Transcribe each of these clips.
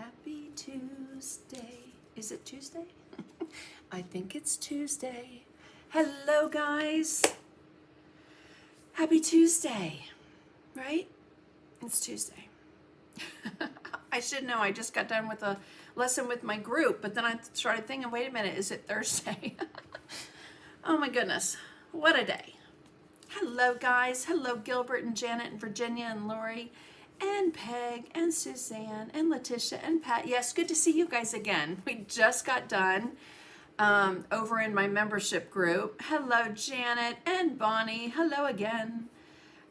Happy Tuesday. Is it Tuesday? I think it's Tuesday. Hello, guys. Happy Tuesday, right? It's Tuesday. I should know. I just got done with a lesson with my group, but then I started thinking, wait a minute, is it Thursday? Oh my goodness, what a day. Hello, guys. Hello, Gilbert and Janet and Virginia and Lori and Peg and Suzanne and Letitia and Pat. Yes, good to see you guys again. We just got done over in my membership group. Hello, Janet and Bonnie. Hello again.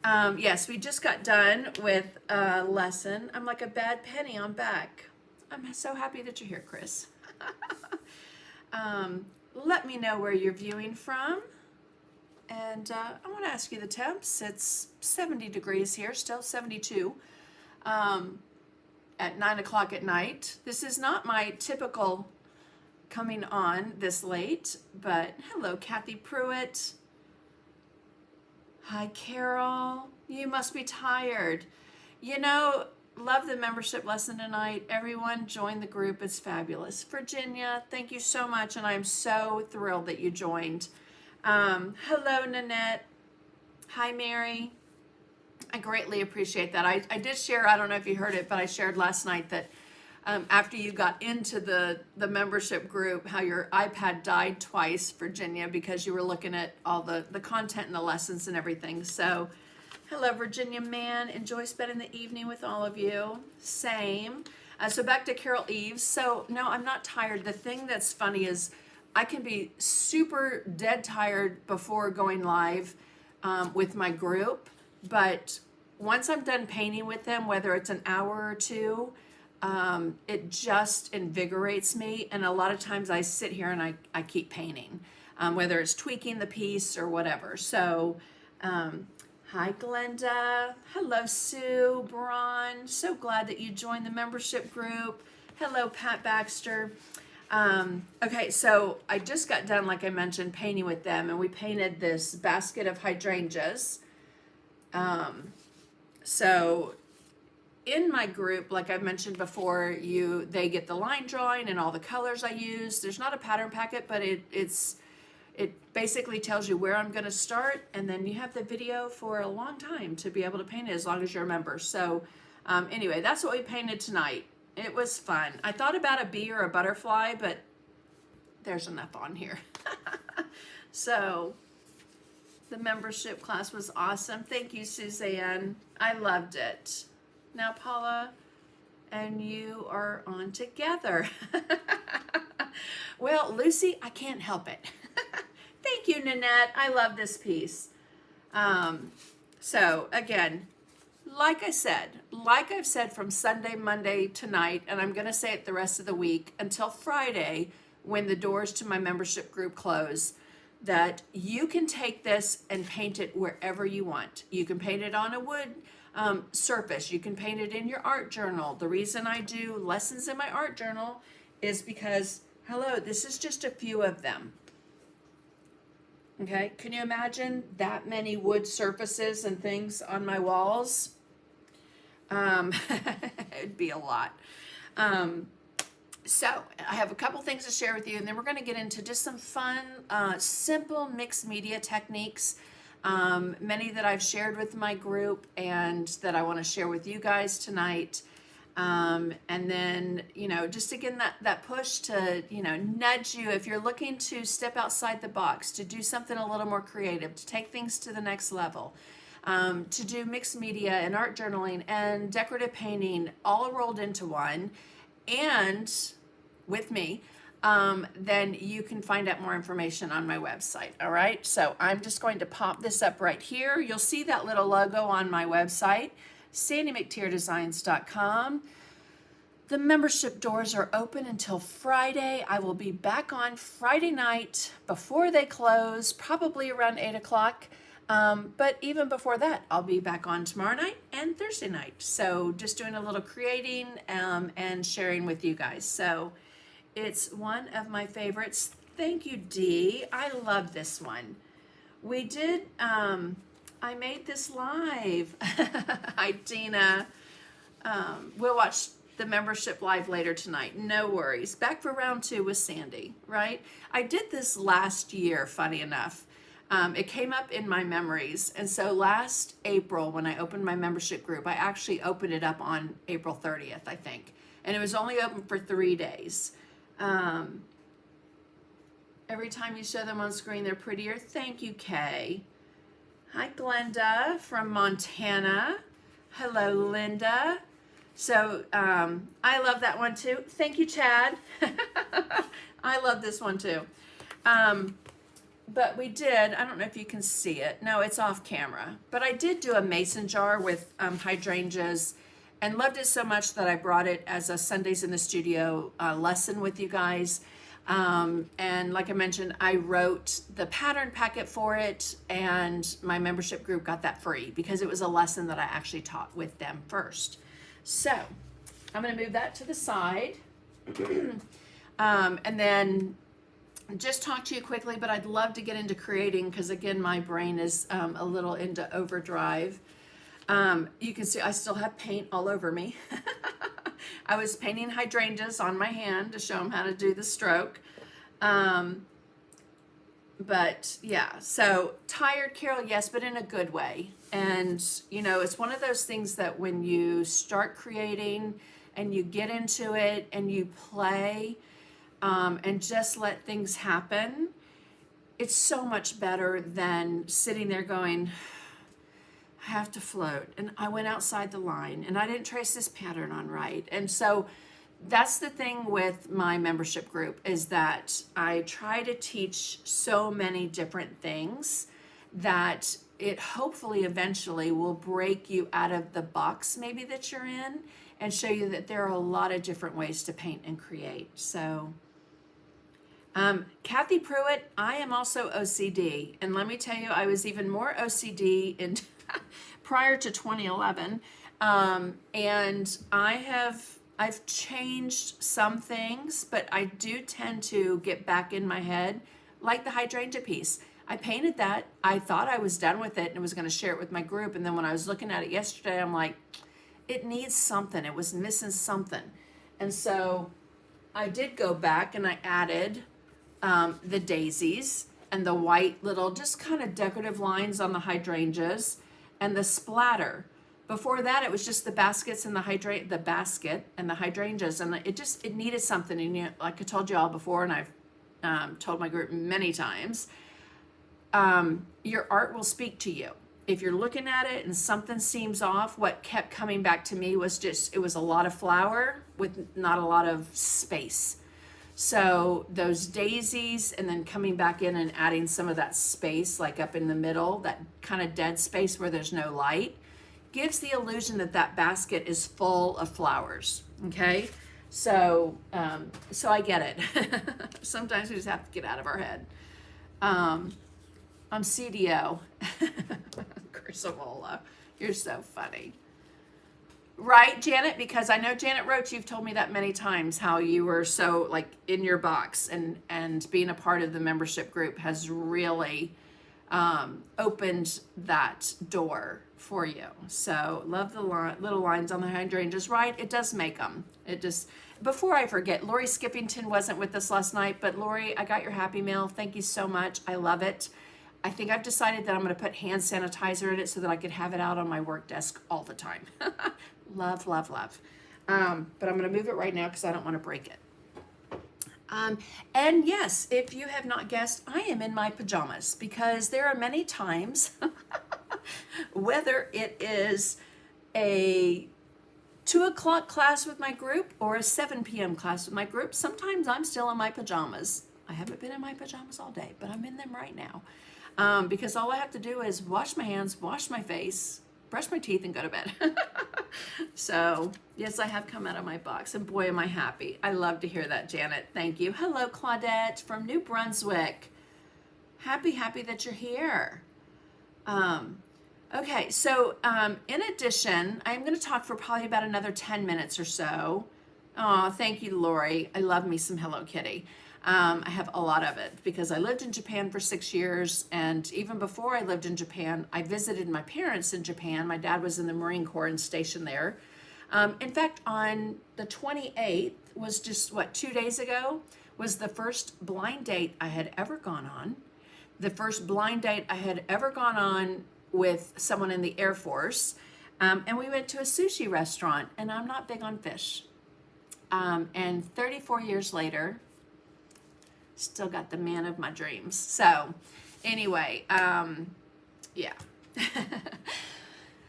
Yes, we just got done with a lesson. I'm like a bad penny on back. I'm so happy that you're here, Chris. Let me know where you're viewing from. And I want to ask you the temps. It's 70 degrees here, still 72 at 9 o'clock at night. This is not my typical coming on this late, but hello, Kathy Pruitt. Hi, Carol. You must be tired. You know, love the membership lesson tonight. Everyone join the group. It's fabulous. Virginia, thank you so much, and I'm so thrilled that you joined. Hello, Nanette. Hi, Mary. I greatly appreciate that. I did share, I don't know if you heard it, but I shared last night that after you got into the membership group, how your iPad died twice, Virginia, because you were looking at all the content and the lessons and everything. So, hello, Virginia Mann. Enjoy spending the evening with all of you. Same. So back to Carol Eves. So, no, I'm not tired. The thing that's funny is I can be super dead tired before going live with my group, but once I'm done painting with them, whether it's an hour or two, it just invigorates me. And a lot of times I sit here and I keep painting, whether it's tweaking the piece or whatever. So, hi, Glenda. Hello, Sue, Braun. So glad that you joined the membership group. Hello, Pat Baxter. Okay, so I just got done, like I mentioned, painting with them, and we painted this basket of hydrangeas. So in my group, like I've mentioned before, they get the line drawing and all the colors I use. There's not a pattern packet, but it basically tells you where I'm going to start, and then you have the video for a long time to be able to paint it as long as you're a member. So anyway, that's what we painted tonight. It was fun. I thought about a bee or a butterfly, but there's enough on here. So the membership class was awesome. Thank you, Suzanne. I loved it. Now, Paula and you are on together. Well, Lucy, I can't help it. Thank you, Nanette. I love this piece. So again, like I've said from Sunday, Monday tonight, and I'm going to say it the rest of the week until Friday when the doors to my membership group close, that you can take this and paint it wherever you want. You can paint it on a wood surface. You can paint it in your art journal. The reason I do lessons in my art journal is because, hello, this is just a few of them. Okay, can you imagine that many wood surfaces and things on my walls? It'd be a lot. So I have a couple things to share with you, and then we're going to get into just some fun, simple mixed media techniques, many that I've shared with my group and that I want to share with you guys tonight. And then, just again, that push to, nudge you if you're looking to step outside the box, to do something a little more creative, to take things to the next level. To do mixed media and art journaling and decorative painting all rolled into one, and with me, then you can find out more information on my website. All right, so I'm just going to pop this up right here. You'll see that little logo on my website, sandymcteerdesigns.com. The membership doors are open until Friday. I will be back on Friday night before they close, probably around 8 o'clock. But even before that, I'll be back on tomorrow night and Thursday night. So just doing a little creating and sharing with you guys. So it's one of my favorites. Thank you, Dee. I love this one. We did, I made this live. Hi, Dina. We'll watch the membership live later tonight. No worries. Back for round 2 with Sandy, right? I did this last year, funny enough. It came up in my memories. And so last April, when I opened my membership group, I actually opened it up on April 30th, I think. And it was only open for 3 days. Every time you show them on screen, they're prettier. Thank you, Kay. Hi, Glenda from Montana. Hello, Linda. So I love that one too. Thank you, Chad. I love this one too. But we did, I don't know if you can see it. No, it's off camera. But I did do a mason jar with hydrangeas and loved it so much that I brought it as a Sundays in the Studio lesson with you guys. And like I mentioned, I wrote the pattern packet for it, and my membership group got that free because it was a lesson that I actually taught with them first. So I'm going to move that to the side. And then just talk to you quickly, but I'd love to get into creating because, again, my brain is a little into overdrive. You can see I still have paint all over me. I was painting hydrangeas on my hand to show them how to do the stroke. But yeah, so tired, Carol, yes, but in a good way. And, you know, it's one of those things that when you start creating and you get into it and you play and just let things happen, it's so much better than sitting there going, I have to float, and I went outside the line, and I didn't trace this pattern on right. And so that's the thing with my membership group, is that I try to teach so many different things that it hopefully eventually will break you out of the box maybe that you're in and show you that there are a lot of different ways to paint and create. So Kathy Pruitt, I am also OCD, and let me tell you, I was even more OCD in prior to 2011, and I've changed some things, but I do tend to get back in my head, like the hydrangea piece. I painted that. I thought I was done with it and was going to share it with my group, and then when I was looking at it yesterday, I'm like, it needs something. It was missing something, and so I did go back and I added the daisies and the white little just kind of decorative lines on the hydrangeas and the splatter. Before that, it was just the baskets and the basket and the hydrangeas, and it needed something. And like I told you all before, and I've told my group many times, your art will speak to you. If you're looking at it and something seems off, what kept coming back to me was it was a lot of flower with not a lot of space. So those daisies, and then coming back in and adding some of that space, like up in the middle, that kind of dead space where there's no light, gives the illusion that that basket is full of flowers. Okay, so I get it. Sometimes we just have to get out of our head. I'm CDO. Crisavola, you're so funny. Right, Janet? Because I know Janet Roach, you've told me that many times, how you were so like in your box, and being a part of the membership group has really opened that door for you. So love the little lines on the hydrangeas. Right, it does make them. It just, before I forget, Lori Skippington wasn't with us last night, but Lori, I got your happy mail. Thank you so much. I love it. I think I've decided that I'm going to put hand sanitizer in it so that I could have it out on my work desk all the time. Love, love, love. But I'm going to move it right now because I don't want to break it. And yes, if you have not guessed, I am in my pajamas because there are many times, whether it is a 2 o'clock class with my group or a 7 p.m. class with my group, sometimes I'm still in my pajamas. I haven't been in my pajamas all day, but I'm in them right now. Because all I have to do is wash my hands, wash my face, brush my teeth, and go to bed. So, yes, I have come out of my box, and boy, am I happy. I love to hear that, Janet. Thank you. Hello, Claudette from New Brunswick. Happy that you're here. Okay, so in addition, I'm going to talk for probably about another 10 minutes or so. Oh, thank you, Lori. I love me some Hello Kitty. I have a lot of it because I lived in Japan for 6 years, and even before I lived in Japan, I visited my parents in Japan. My dad was in the Marine Corps and stationed there. In fact, on the 28th, was just what, 2 days ago, was the first blind date I had ever gone on. The first blind date I had ever gone on with someone in the Air Force. And we went to a sushi restaurant, and I'm not big on fish. And 34 years later, still got the man of my dreams. So anyway, yeah.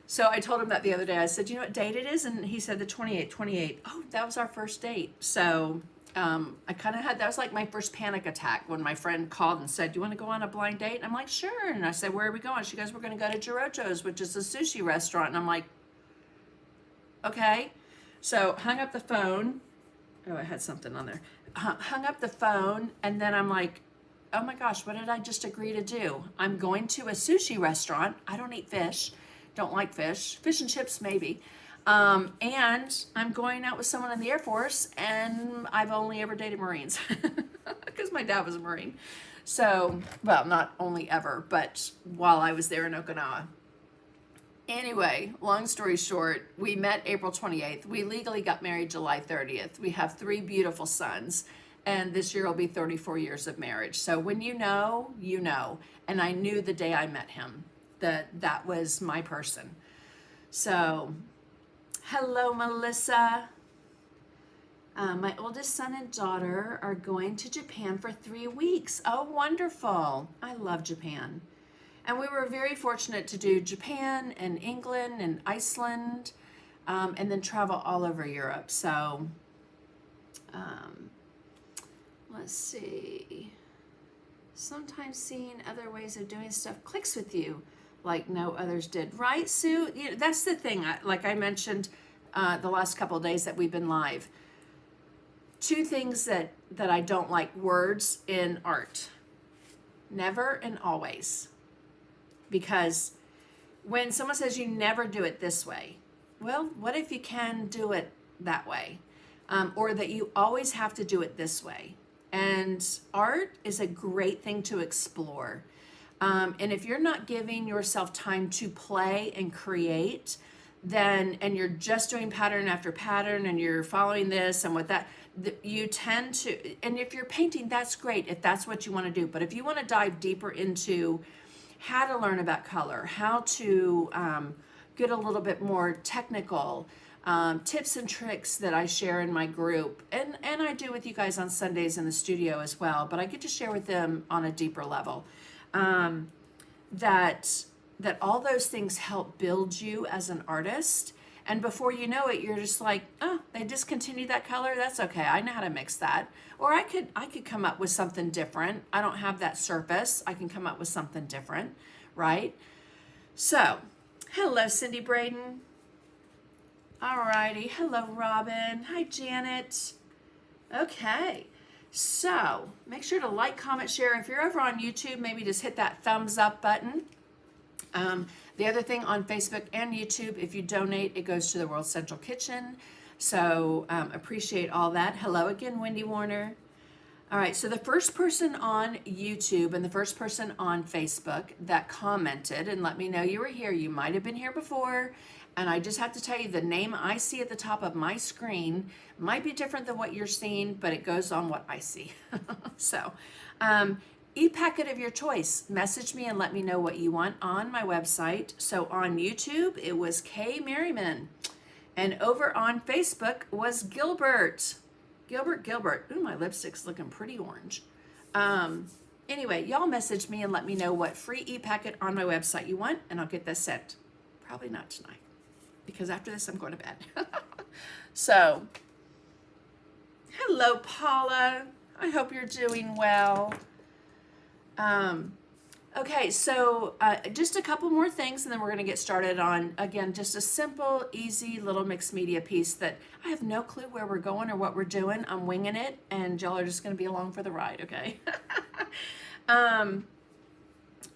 So I told him that the other day. I said, you know what date it is? And he said the 28th, 28th. Oh, that was our first date. So I kind of had, that was like my first panic attack when my friend called and said, do you want to go on a blind date? And I'm like, sure. And I said, where are we going? She goes, we're going to go to Jirocho's, which is a sushi restaurant. And I'm like, okay. So hung up the phone. Oh, I had something on there. Hung up the phone. And then I'm like, oh my gosh, what did I just agree to do? I'm going to a sushi restaurant. I don't eat fish. Don't like fish. Fish and chips, maybe. And I'm going out with someone in the Air Force, and I've only ever dated Marines because my dad was a Marine. So, well, not only ever, but while I was there in Okinawa. Anyway, long story short, we met April 28th. We legally got married July 30th. We have 3 beautiful sons, and this year will be 34 years of marriage. So when you know, you know. And I knew the day I met him that was my person. So, hello, Melissa. My oldest son and daughter are going to Japan for 3 weeks. Oh, wonderful. I love Japan. And we were very fortunate to do Japan and England and Iceland, and then travel all over Europe. So, let's see. Sometimes seeing other ways of doing stuff clicks with you like no others did. Right, Sue? You know, that's the thing. Like I mentioned the last couple of days that we've been live. 2 things that I don't like: words in art. Never and always. Because when someone says you never do it this way, well, what if you can do it that way? Or that you always have to do it this way. And art is a great thing to explore. And if you're not giving yourself time to play and create, then, and you're just doing pattern after pattern and you're following this and with that, you tend to, and if you're painting, that's great if that's what you want to do. But if you want to dive deeper into how to learn about color, how to get a little bit more technical, tips and tricks that I share in my group, and I do with you guys on Sundays in the studio as well, but I get to share with them on a deeper level. That all those things help build you as an artist, and before you know it, you're just like, oh, they discontinued that color. That's okay. I know how to mix that. Or I could come up with something different. I don't have that surface. I can come up with something different, right? So, hello, Cindy Braden. All righty. Hello, Robin. Hi, Janet. Okay. So, make sure to like, comment, share. If you're over on YouTube, maybe just hit that thumbs up button. The other thing on Facebook and YouTube, if you donate, it goes to the World Central Kitchen. So appreciate all that. Hello again, Wendy Warner. All right, so the first person on YouTube and the first person on Facebook that commented and let me know you were here, you might have been here before, and I just have to tell you the name I see at the top of my screen might be different than what you're seeing, but it goes on what I see. So, e-packet of your choice. Message me and let me know what you want on my website. So on YouTube, it was Kay Merriman. And over on Facebook was Gilbert. Gilbert. Ooh, my lipstick's looking pretty orange. Anyway, y'all message me and let me know what free e-packet on my website you want, and I'll get this sent. Probably not tonight, because after this, I'm going to bed. So, hello, Paula. I hope you're doing well. Okay, so just a couple more things, and then we're going to get started on, again, just a simple, easy little mixed media piece that I have no clue where we're going or what we're doing. I'm winging it, and y'all are just going to be along for the ride, okay?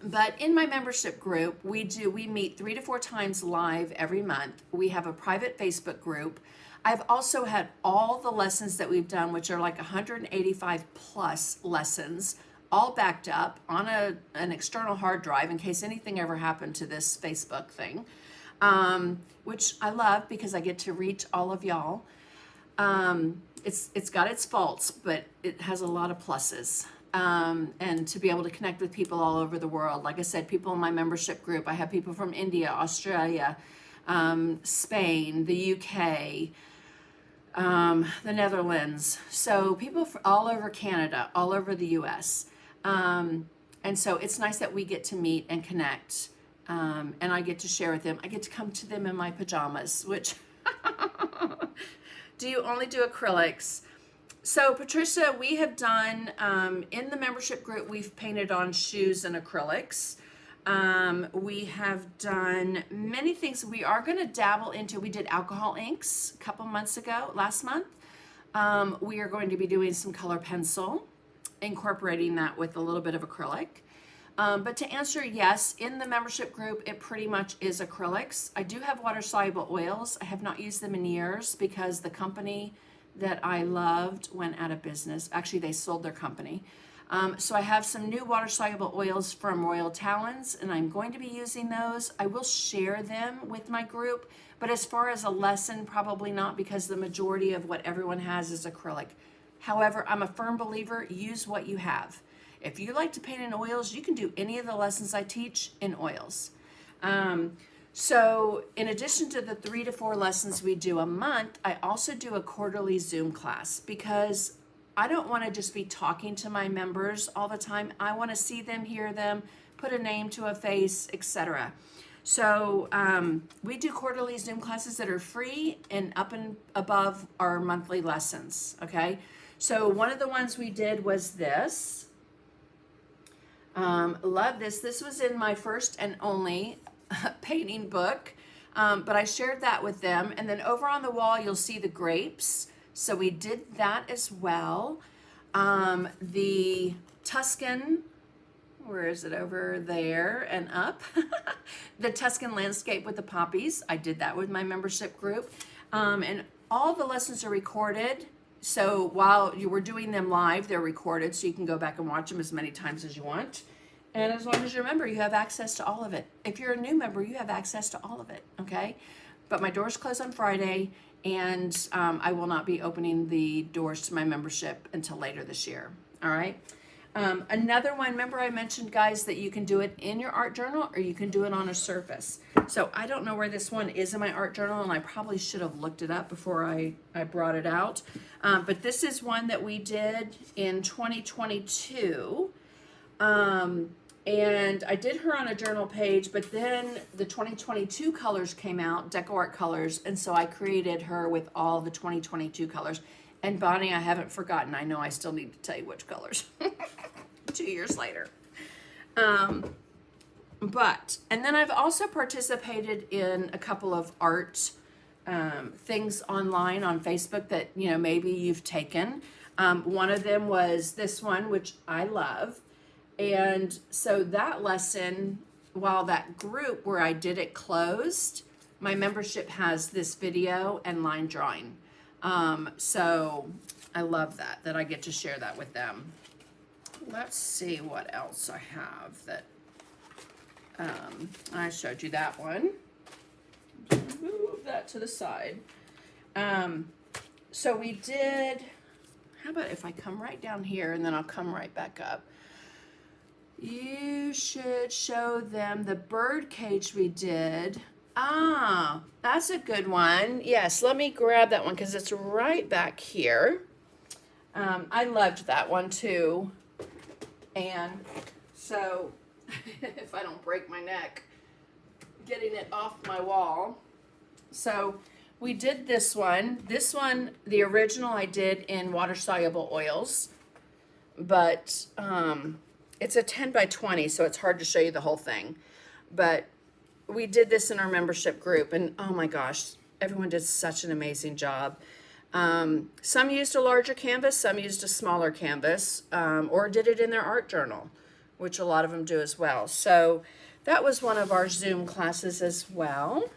But in my membership group, we meet 3 to 4 times live every month. We have a private Facebook group. I've also had all the lessons that we've done, which are like 185 plus lessons, all backed up on an external hard drive in case anything ever happened to this Facebook thing. which I love because I get to reach all of y'all. It's got its faults, but it has a lot of pluses. And to be able to connect with people all over the world. Like I said, people in my membership group, I have people from India, Australia, Spain, the UK, the Netherlands. So people all over Canada, all over the US. And so it's nice that we get to meet and connect. And I get to share with them. I get to come to them in my pajamas, which do you only do acrylics? So Patricia, we have done, in the membership group, we've painted on shoes and acrylics. We have done many things. We are going to dabble into, we did alcohol inks a couple months ago, last month. We are going to be doing some color pencil, incorporating that with a little bit of acrylic. But to answer, yes, in the membership group, it pretty much is acrylics. I do have water-soluble oils. I have not used them in years because the company that I loved went out of business. Actually, they sold their company. So I have some new water-soluble oils from Royal Talons, and I'm going to be using those. I will share them with my group, but as far as a lesson, probably not, because the majority of what everyone has is acrylic. However, I'm a firm believer, use what you have. If you like to paint in oils, you can do any of the lessons I teach in oils. So in addition to the 3 to 4 lessons we do a month, I also do a quarterly Zoom class because I don't want to just be talking to my members all the time. I want to see them, hear them, put a name to a face, etc. So we do quarterly Zoom classes that are free and up and above our monthly lessons, okay? So one of the ones we did was this. Love this. This was in my first and only painting book, but I shared that with them. And then over on the wall, you'll see the grapes. So we did that as well. The Tuscan, where is it, over there and up? The Tuscan landscape with the poppies. I did that with my membership group. And all the lessons are recorded. So while you were doing them live, they're recorded, so you can go back and watch them as many times as you want. And as long as you're a member, you have access to all of it. If you're a new member, you have access to all of it, okay? But my doors close on Friday, and I will not be opening the doors to my membership until later this year, all right? Another one, remember I mentioned, guys, that you can do it in your art journal or you can do it on a surface. So I don't know where this one is in my art journal, and I probably should have looked it up before I brought it out. But this is one that we did in 2022. And I did her on a journal page, but then the 2022 colors came out, DecoArt colors, and so I created her with all the 2022 colors. And Bonnie, I haven't forgotten. I know I still need to tell you which colors 2 years later. And then I've also participated in a couple of art things online on Facebook that, you know, maybe you've taken. One of them was this one, which I love. And so that lesson, while that group where I did it closed, my membership has this video and line drawing. So I love that I get to share that with them. Let's see what else I have that, I showed you that one. Move that to the side. So we did, how about if I come right down here and then I'll come right back up. You should show them the bird cage we did. Ah, that's a good one. Yes, let me grab that one because it's right back here. I loved that one too. And so, if I don't break my neck, getting it off my wall. So, we did this one. This one, the original I did in water-soluble oils. But, it's a 10 by 20, so it's hard to show you the whole thing. But we did this in our membership group, and oh my gosh, everyone did such an amazing job. Some used a larger canvas, some used a smaller canvas, or did it in their art journal, which a lot of them do as well. So that was one of our Zoom classes as well.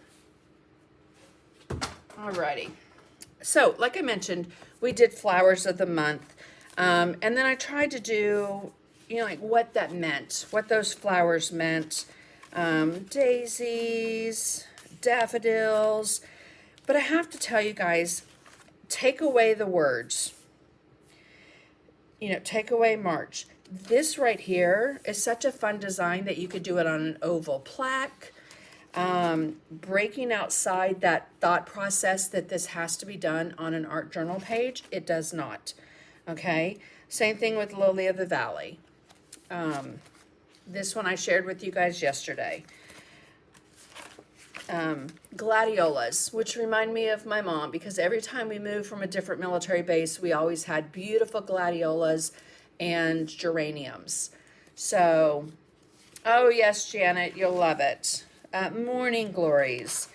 Alrighty. So, like I mentioned, we did flowers of the month, and then I tried to do, you know, like what that meant, what those flowers meant. Daisies, daffodils. But I have to tell you guys, take away the words. Take away March. This right here is such a fun design that you could do it on an oval plaque. Breaking outside that thought process that this has to be done on an art journal page, it does not. Okay, same thing with Lily of the Valley. This one I shared with you guys yesterday. Gladiolas, which remind me of my mom, because every time we moved from a different military base, we always had beautiful gladiolas and geraniums. So, oh yes, Janet, you'll love it. Morning Glories.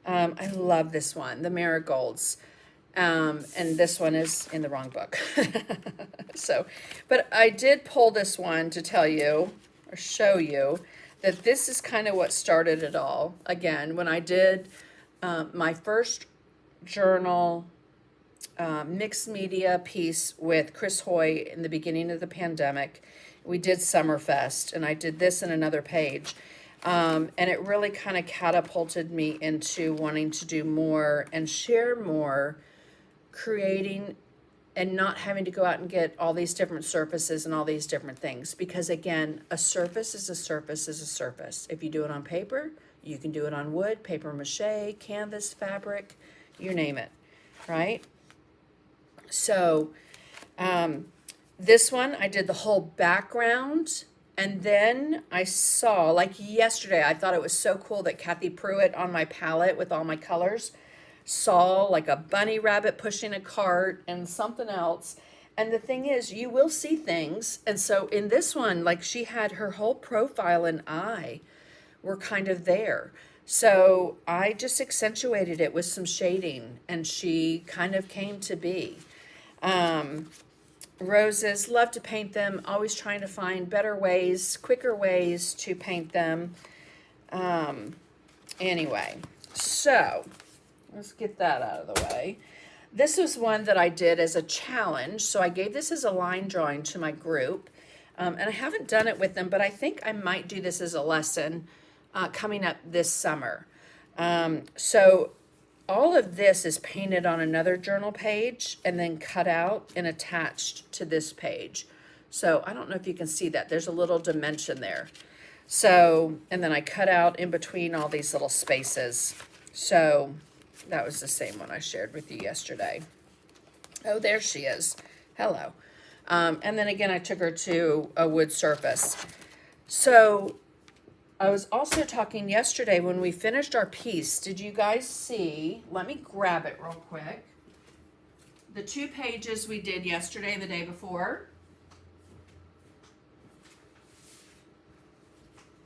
I love this one, the marigolds. And this one is in the wrong book. But I did pull this one to tell you, or show you, that this is kind of what started it all. Again, when I did my first journal mixed media piece with Chris Hoy in the beginning of the pandemic, we did Summerfest, and I did this in another page. And it really kind of catapulted me into wanting to do more and share more, creating and not having to go out and get all these different surfaces and all these different things. Because again, a surface is a surface is a surface. If you do it on paper, you can do it on wood, paper mache, canvas, fabric, you name it, right? So this one, I did the whole background. And then I saw, like yesterday, I thought it was so cool that Kathy Pruitt on my palette with all my colors saw like a bunny rabbit pushing a cart and something else. And the thing is, you will see things. And so in this one, like she had her whole profile and eye were kind of there. So I just accentuated it with some shading and she kind of came to be. Roses, love to paint them, always trying to find better ways, quicker ways to paint them. Anyway, so let's get that out of the way. This was one that I did as a challenge. So I gave this as a line drawing to my group. And I haven't done it with them, but I think I might do this as a lesson coming up this summer. So all of this is painted on another journal page and then cut out and attached to this page. So I don't know if you can see that. There's a little dimension there. So, and then I cut out in between all these little spaces. So that was the same one I shared with you yesterday. Oh, there she is. Hello. And then again, I took her to a wood surface. So I was also talking yesterday when we finished our piece. Did you guys see? Let me grab it real quick. The 2 pages we did yesterday and the day before.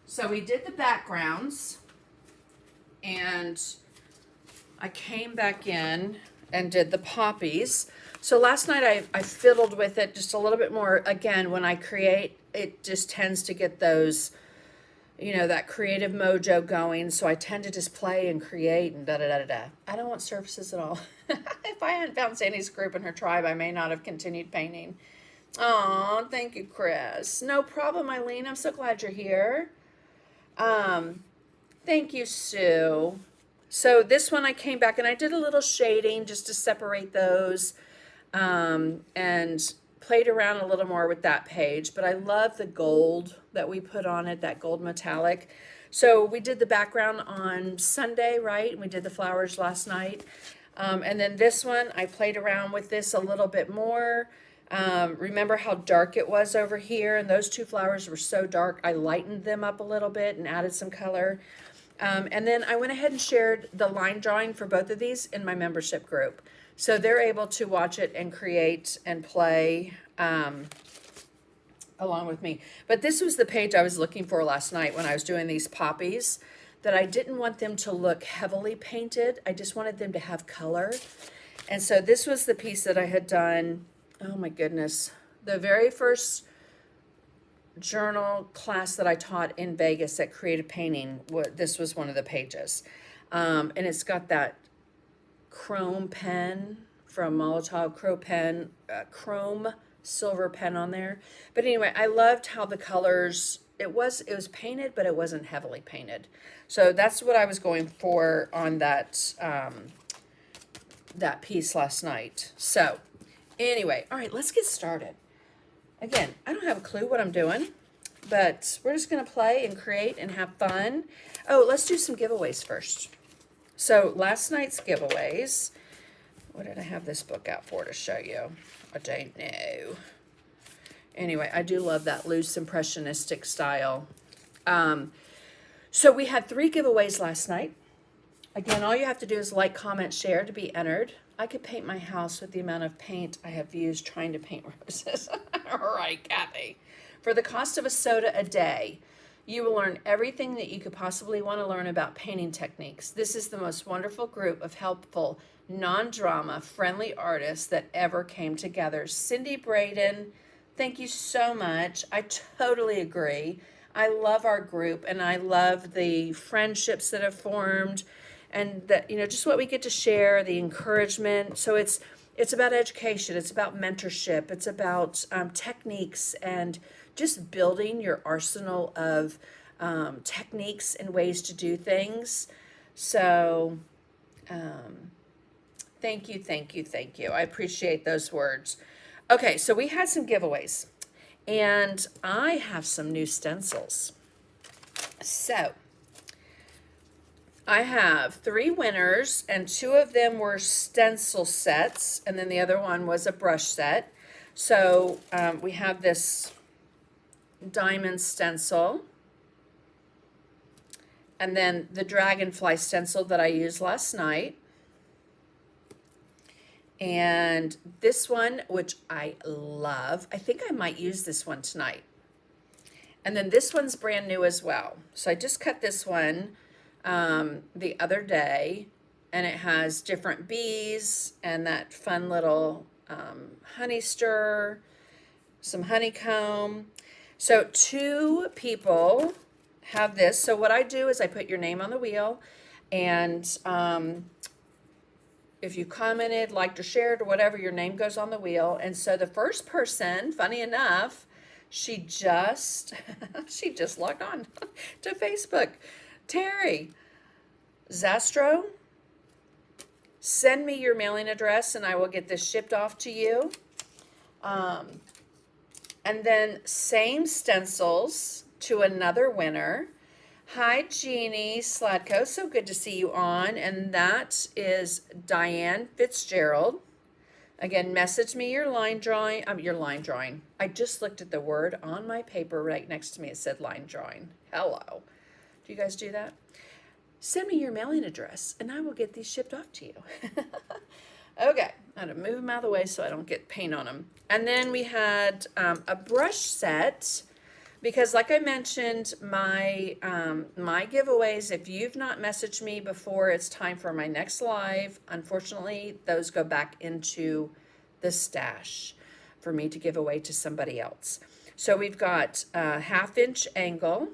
So we did the backgrounds and I came back in and did the poppies. So last night I fiddled with it just a little bit more. Again, when I create, it just tends to get those, that creative mojo going. So I tend to just play and create and da-da-da-da-da. I don't want surfaces at all. If I hadn't found Sandy's group and her tribe, I may not have continued painting. Oh, thank you, Chris. No problem, Eileen. I'm so glad you're here. Thank you, Sue. So this one I came back and I did a little shading just to separate those, and played around a little more with that page. But I love the gold that we put on it, that gold metallic. So we did the background on Sunday, right? And we did the flowers last night. And then this one, I played around with this a little bit more. Remember how dark it was over here? And those 2 flowers were so dark, I lightened them up a little bit and added some color. And then I went ahead and shared the line drawing for both of these in my membership group. So they're able to watch it and create and play along with me. But this was the page I was looking for last night when I was doing these poppies, that I didn't want them to look heavily painted. I just wanted them to have color. And so this was the piece that I had done. Oh my goodness. The very first journal class that I taught in Vegas at Creative Painting, this was one of the pages. And it's got that chrome pen from Molotov, chrome silver pen on there. But anyway, I loved how the colors it was painted, but it wasn't heavily painted. So that's what I was going for on that that piece last night. So anyway, all right, let's get started. Again, I don't have a clue what I'm doing, but we're just going to play and create and have fun. Oh, let's do some giveaways first. So last night's giveaways, what did I have this book out for to show you? I don't know. Anyway, I do love that loose impressionistic style. So we had 3 giveaways last night. Again, all you have to do is like, comment, share to be entered. I could paint my house with the amount of paint I have used trying to paint roses. All right, Kathy. For the cost of a soda a day, you will learn everything that you could possibly want to learn about painting techniques. This is the most wonderful group of helpful, non-drama, friendly artists that ever came together. Cindy Braden, thank you so much. I totally agree. I love our group, and I love the friendships that have formed, and that, you know, just what we get to share, the encouragement. So it's about education, it's about mentorship, it's about techniques, and just building your arsenal of techniques and ways to do things. So thank you, thank you, thank you. I appreciate those words. Okay, so we had some giveaways, and I have some new stencils. So I have 3 winners, and 2 of them were stencil sets, and then the other one was a brush set. So we have this diamond stencil, and then the dragonfly stencil that I used last night, and this one, which I love. I think I might use this one tonight. And then this one's brand new as well. So I just cut this one the other day, and it has different bees and that fun little honey stir, some honeycomb. So 2 people have this. So what I do is I put your name on the wheel, and if you commented, liked, or shared, or whatever, your name goes on the wheel. And so the first person, funny enough, she just logged on to Facebook. Terry Zastro, send me your mailing address and I will get this shipped off to you. And then same stencils to another winner. Hi, Jeannie Sladko. So good to see you on. And that is Diane Fitzgerald. Again, message me your line drawing. I just looked at the word on my paper right next to me. It said line drawing. Hello. Do you guys do that? Send me your mailing address and I will get these shipped off to you. Okay, I had to move them out of the way so I don't get paint on them. And then we had a brush set, because like I mentioned, my giveaways, if you've not messaged me before it's time for my next live, unfortunately, those go back into the stash for me to give away to somebody else. So we've got a 1/2 inch angle,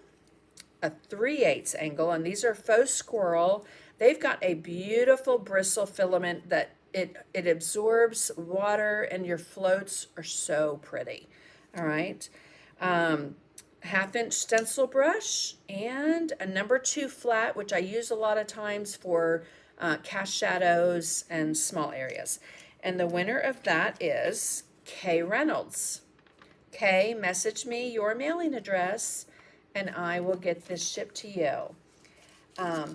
a 3/8 angle, and these are faux squirrel. They've got a beautiful bristle filament that it absorbs water, and your floats are so pretty. All right. 1/2 inch stencil brush and a number 2 flat, which I use a lot of times for cast shadows and small areas. And the winner of that is Kay Reynolds. Kay, message me your mailing address and I will get this shipped to you.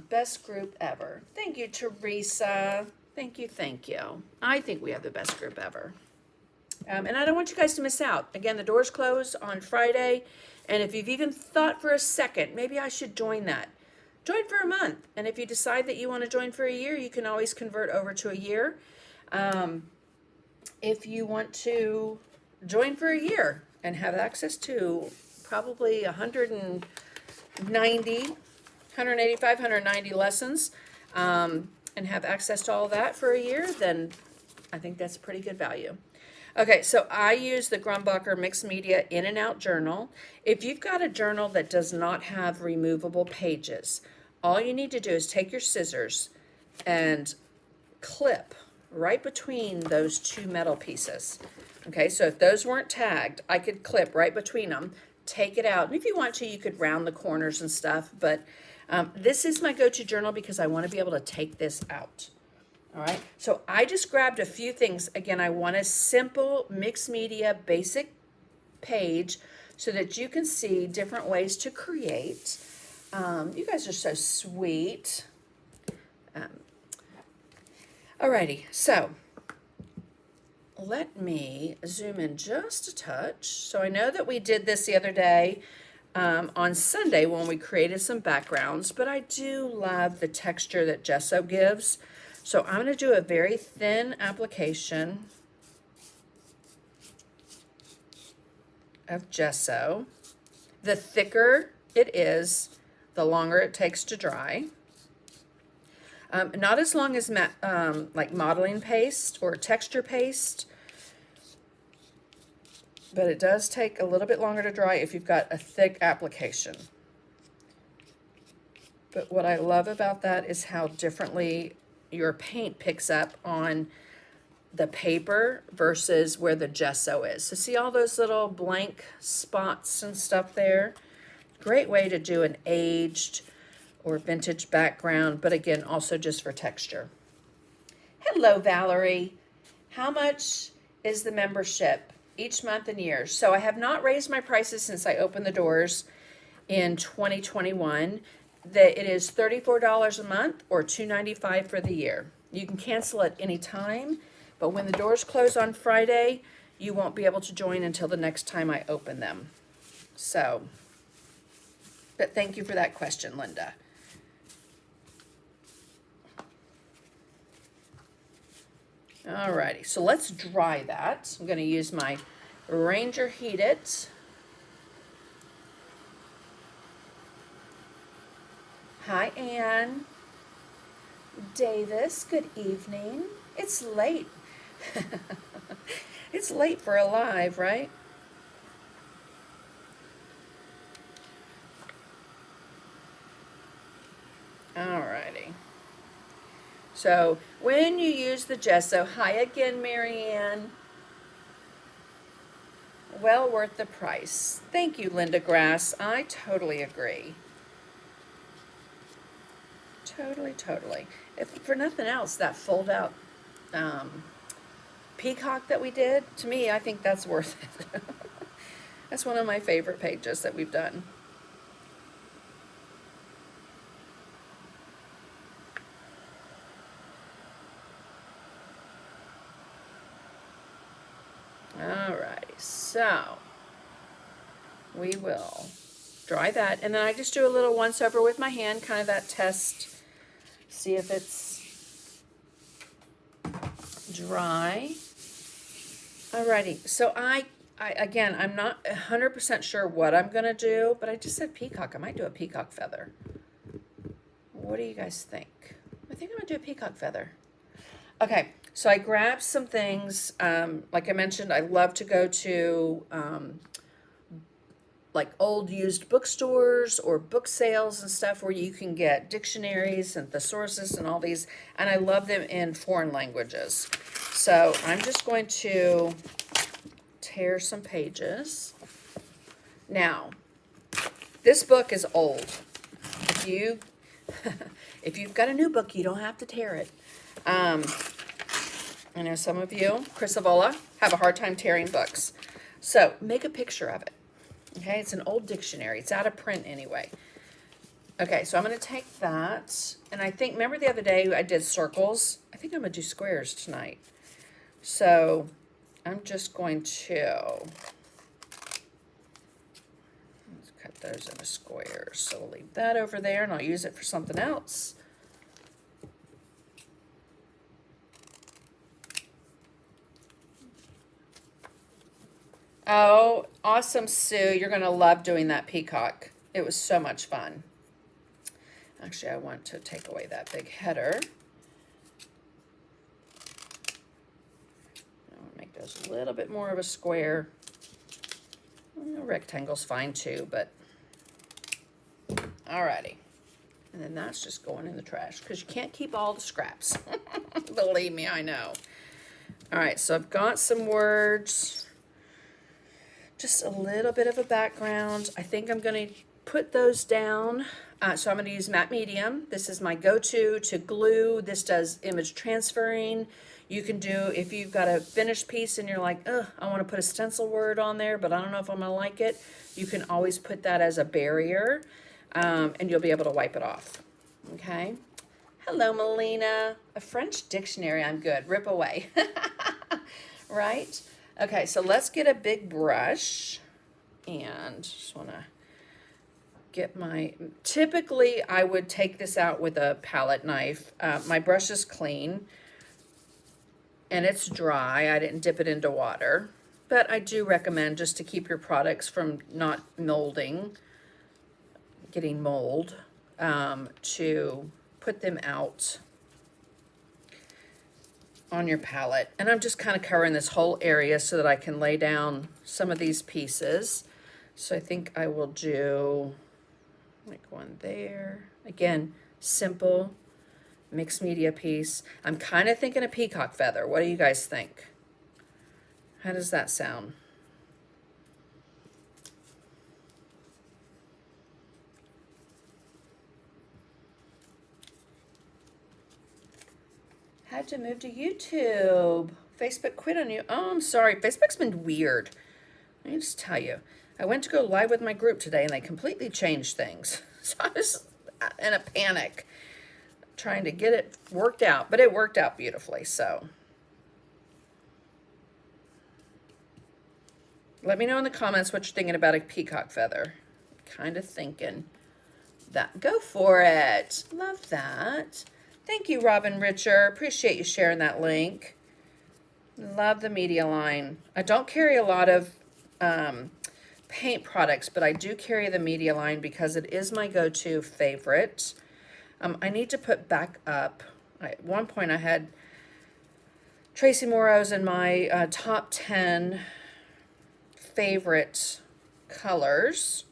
Best group ever. Thank you, Teresa. Thank you, thank you. I think we have the best group ever. And I don't want you guys to miss out. Again, the doors close on Friday. And if you've even thought for a second, maybe I should join that, join for a month. And if you decide that you want to join for a year, you can always convert over to a year. If you want to join for a year and have access to probably 185, 190 lessons, and have access to all that for a year, then I think that's pretty good value. Okay, so I use the Grumbacher Mixed Media In and Out Journal. If you've got a journal that does not have removable pages, all you need to do is take your scissors and clip right between those 2 metal pieces. Okay, so if those weren't tagged, I could clip right between them, take it out. And if you want to, you could round the corners and stuff, but this is my go-to journal because I want to be able to take this out. All right, so I just grabbed a few things. Again, I want a simple mixed media basic page so that you can see different ways to create. You guys are so sweet. Alrighty, so let me zoom in just a touch. So I know that we did this the other day on Sunday when we created some backgrounds, but I do love the texture that gesso gives. So I'm going to do a very thin application of gesso. The thicker it is, the longer it takes to dry. Not as long as like modeling paste or texture paste, but it does take a little bit longer to dry if you've got a thick application. But what I love about that is how differently your paint picks up on the paper versus where the gesso is. So see all those little blank spots and stuff there? Great way to do an aged or vintage background, but again, also just for texture. Hello, Valerie. How much is the membership each month and year? So I have not raised my prices since I opened the doors in 2021. That it is $34 a month or $295 for the year. You can cancel at any time, but when the doors close on Friday, you won't be able to join until the next time I open them. So, but thank you for that question, Linda. Alrighty, so let's dry that. I'm going to use my Ranger Heat It. Hi, Ann. Davis, good evening. It's late. It's late for a live, right? Alrighty. So when you use the gesso, hi again, Marianne. Well worth the price. Thank you, Linda Grass. I totally agree. Totally. If for nothing else, that fold out peacock that we did, to me, I think that's worth it. That's one of my favorite pages that we've done. Alrighty, so we will dry that, and then I just do a little once over with my hand, kind of that test. See if it's dry. Alrighty, so I again, I'm not 100% sure what I'm gonna do, but I just said peacock. I might do a peacock feather. What do you guys think? I think I'm gonna do a peacock feather. Okay, so I grabbed some things. Like I mentioned, I love to go to like old used bookstores or book sales and stuff where you can get dictionaries and thesauruses and all these, and I love them in foreign languages. So I'm just going to tear some pages. Now, this book is old. If you've got a new book, you don't have to tear it. I know some of you, Chris Avola, have a hard time tearing books. So make a picture of it. Okay, it's an old dictionary. It's out of print anyway. Okay, so I'm going to take that, and I think, remember the other day I did circles? I think I'm going to do squares tonight. So I'm just going to let's cut those into squares. So we'll leave that over there, and I'll use it for something else. Oh, awesome, Sue. You're going to love doing that peacock. It was so much fun. Actually, I want to take away that big header. I'll make those a little bit more of a square. A rectangle's fine too, but alrighty. And then that's just going in the trash because you can't keep all the scraps. Believe me, I know. All right, so I've got some words. just a little bit of a background. I think I'm going to put those down. So I'm going to use matte medium. This is my go-to to glue. This does image transferring. You can do, if you've got a finished piece and you're like, ugh, I want to put a stencil word on there, but I don't know if I'm going to like it. You can always put that as a barrier, and you'll be able to wipe it off. Okay. Hello, Melina. A French dictionary. I'm good. Rip away. Right? Okay, so let's get a big brush, and just want to get my, typically I would take this out with a palette knife. My brush is clean and it's dry. I didn't dip it into water, but I do recommend, just to keep your products from not molding, getting mold, to put them out on your palette. And I'm just kind of covering this whole area so that I can lay down some of these pieces. So I think I will do like one there. Again, simple mixed media piece. I'm kind of thinking a peacock feather. What do you guys think? How does that sound? Had to move to YouTube. Facebook quit on you. Oh, I'm sorry. Facebook's been weird. Let me just tell you. I went to go live with my group today and they completely changed things. So I was in a panic trying to get it worked out, but it worked out beautifully. So let me know in the comments what you're thinking about a peacock feather. Kind of thinking that. Go for it. Love that. Thank you, Robin Richer. Appreciate you sharing that link. Love the media line. I don't carry a lot of paint products, but I do carry the media line because it is my go-to favorite. I need to put back up. At one point I had Tracy Morrow's in my top 10 favorite colors.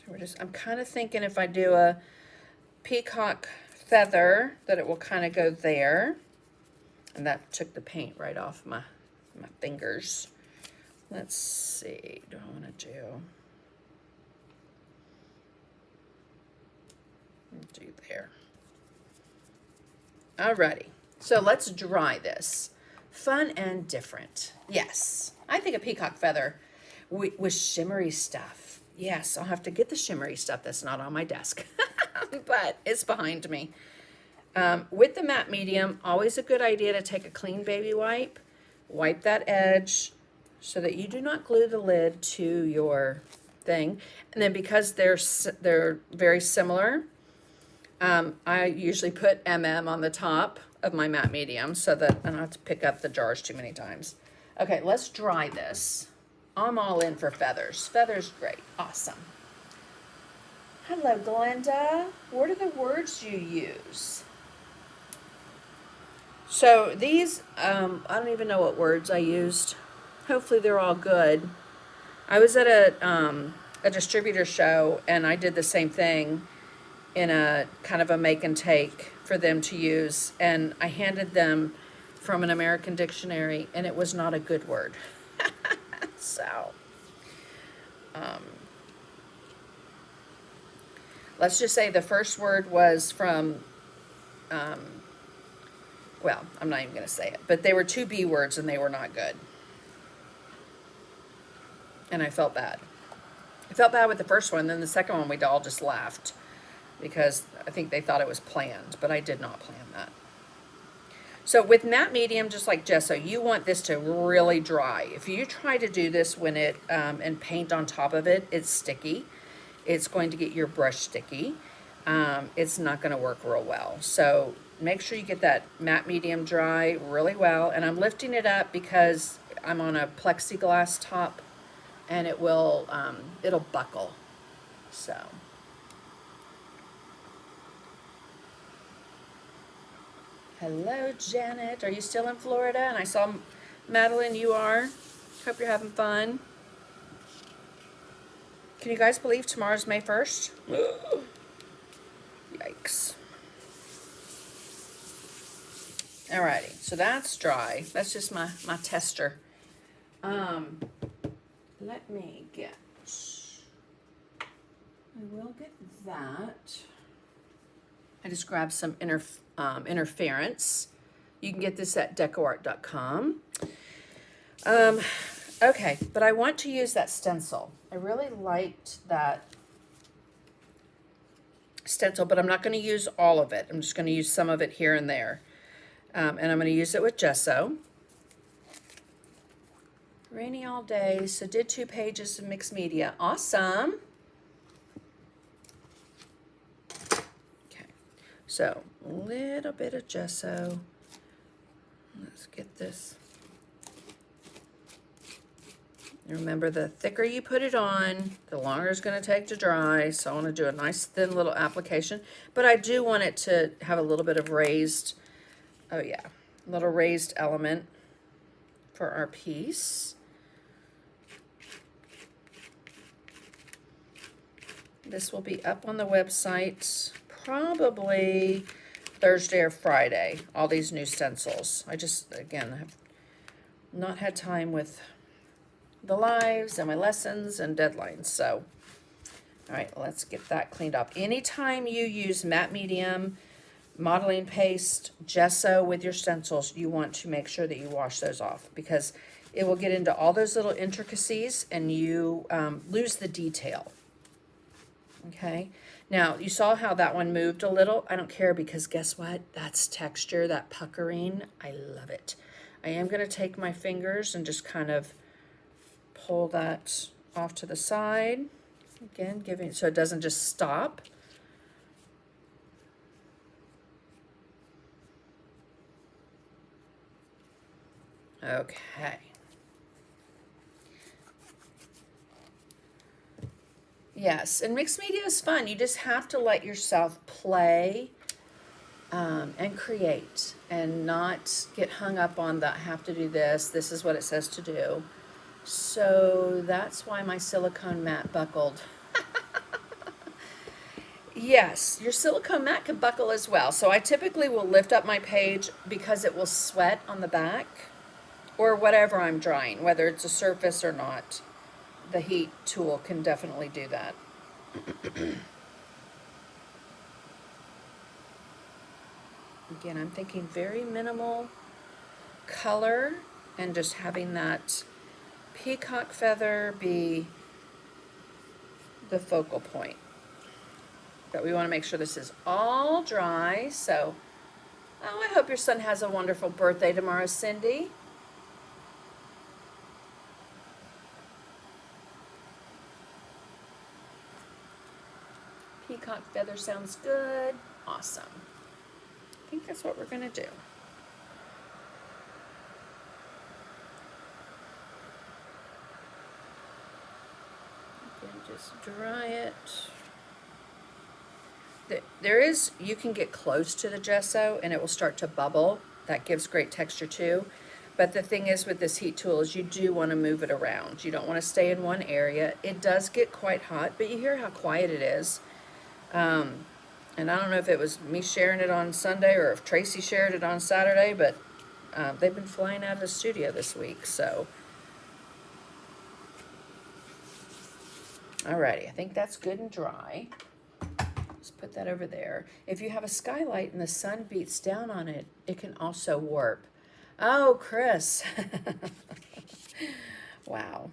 So I'm kind of thinking if I do a peacock feather that it will kind of go there. And that took the paint right off my fingers. Let's see, do I want to do there. Alrighty, so let's dry this. Fun and different. Yes, I think a peacock feather with shimmery stuff. Yes, I'll have to get the shimmery stuff that's not on my desk, but it's behind me. With the matte medium, always a good idea to take a clean baby wipe, wipe that edge so that you do not glue the lid to your thing. And then because they're very similar, I usually put on the top of my matte medium so that I don't have to pick up the jars too many times. Okay, let's dry this. I'm all in for feathers. Feathers, great, awesome. Hello, Glenda. What are the words you use? So these, I don't even know what words I used. Hopefully they're all good. I was at a distributor show and I did the same thing in a kind of a make and take for them to use. And I handed them from an American dictionary and it was not a good word. So, let's just say the first word was from, well, I'm not even going to say it, but they were two B words and they were not good. And I felt bad. I felt bad with the first one, then the second one we all just laughed because I think they thought it was planned, but I did not plan that. So with matte medium, just like gesso, you want this to really dry. If you try to do this when it, and paint on top of it, it's sticky. It's going to get your brush sticky. It's not going to work real well. So make sure you get that matte medium dry really well. And I'm lifting it up because I'm on a plexiglass top and it will, it'll buckle. So. Hello, Janet. Are you still in Florida? And I saw Madeline, you are. Hope you're having fun. Can you guys believe tomorrow's May 1st? Yikes. Alrighty, so that's dry. That's just my tester. Let me get, I will get that. I just grabbed some interference. You can get this at decoart.com. Okay, but I want to use that stencil. I really liked that stencil, but I'm not going to use all of it. I'm just going to use some of it here and there. And I'm going to use it with gesso. Rainy all day, so did 2 pages of mixed media. Awesome. Okay, so a little bit of gesso. Let's get this. Remember, the thicker you put it on, the longer it's going to take to dry. So I want to do a nice thin little application, but I do want it to have a little bit of raised, oh yeah, a little raised element for our piece. This will be up on the website probably Thursday or Friday, all these new stencils. I just, again, have not had time with the lives and my lessons and deadlines. So, all right, let's get that cleaned up. Anytime you use matte medium, modeling paste, gesso with your stencils, you want to make sure that you wash those off, because it will get into all those little intricacies and you lose the detail. Okay, now you saw how that one moved a little. I don't care, because guess what? That's texture, that puckering. I love it. I am going to take my fingers and just kind of pull that off to the side. Again, giving so it doesn't just stop. Okay. Yes, and mixed media is fun. You just have to let yourself play and create, and not get hung up on the I have to do this. This is what it says to do. So that's why my silicone mat buckled. Yes, your silicone mat can buckle as well. So I typically will lift up my page because it will sweat on the back, or whatever I'm drying, whether it's a surface or not. The heat tool can definitely do that. Again, I'm thinking very minimal color, and just having that peacock feather be the focal point. But we want to make sure this is all dry. So, oh, I hope your son has a wonderful birthday tomorrow, Cindy. Peacock feather sounds good. Awesome. I think that's what we're going to do. Again, just dry it. There is, you can get close to the gesso and it will start to bubble. That gives great texture too. But the thing is with this heat tool is you do want to move it around. You don't want to stay in one area. It does get quite hot, but you hear how quiet it is. And I don't know if it was me sharing it on Sunday or if Tracy shared it on Saturday, but they've been flying out of the studio this week, so. Alrighty, I think that's good and dry. Let's put that over there. If you have a skylight and the sun beats down on it, it can also warp. Oh, Chris. Wow.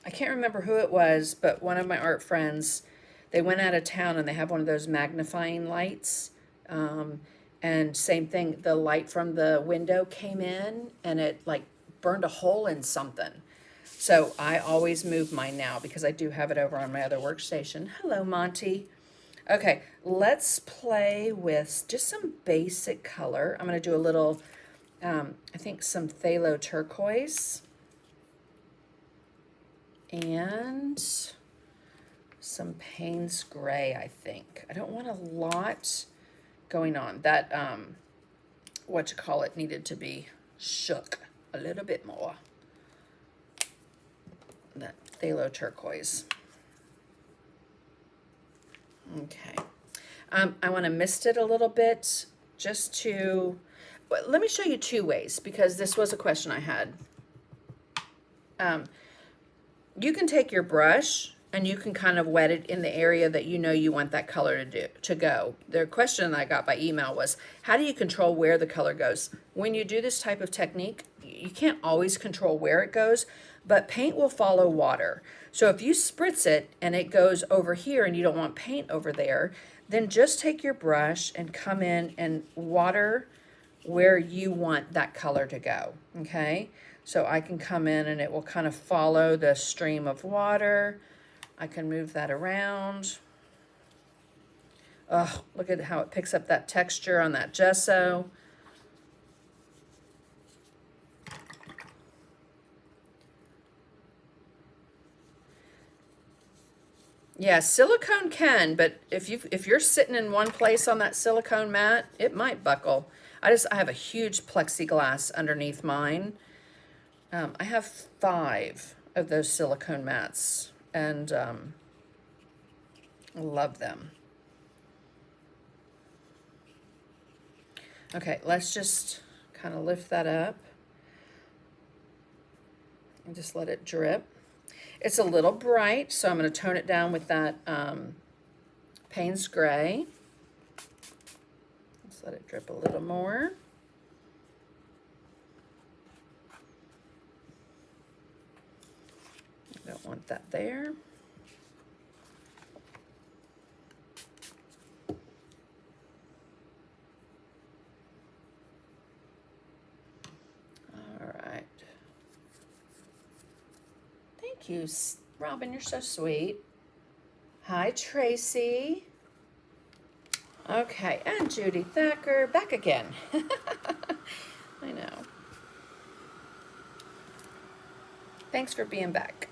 I can't remember who it was, but one of my art friends, they went out of town and they have one of those magnifying lights. And same thing, the light from the window came in and it like burned a hole in something. So I always move mine now because I do have it over on my other workstation. Hello, Monty. Okay, let's play with just some basic color. I'm going to do a little, I think some phthalo turquoise. And some Payne's gray, I think. I don't want a lot going on. That, needed to be shook a little bit more. That phthalo turquoise. Okay. I want to mist it a little bit just to, Well, let me show you two ways, because this was a question I had. You can take your brush and you can kind of wet it in the area that you know you want that color to go. The question that I got by email was, how do you control where the color goes? When you do this type of technique, you can't always control where it goes, but paint will follow water. So if you spritz it and it goes over here and you don't want paint over there, then just take your brush and come in and water where you want that color to go, okay? So I can come in and it will kind of follow the stream of water. I can move that around. Oh, look at how it picks up that texture on that gesso. Yeah, silicone can, but if you're sitting in one place on that silicone mat, it might buckle. I have a huge plexiglass underneath mine. I have 5 of those silicone mats, and love them. Okay, let's just kind of lift that up and just let it drip. It's a little bright, so I'm going to tone it down with that Payne's Gray. Let's let it drip a little more. Don't want that there. All right. Thank you, Robin. You're so sweet. Hi, Tracy. Okay, and Judy Thacker back again. I know. Thanks for being back.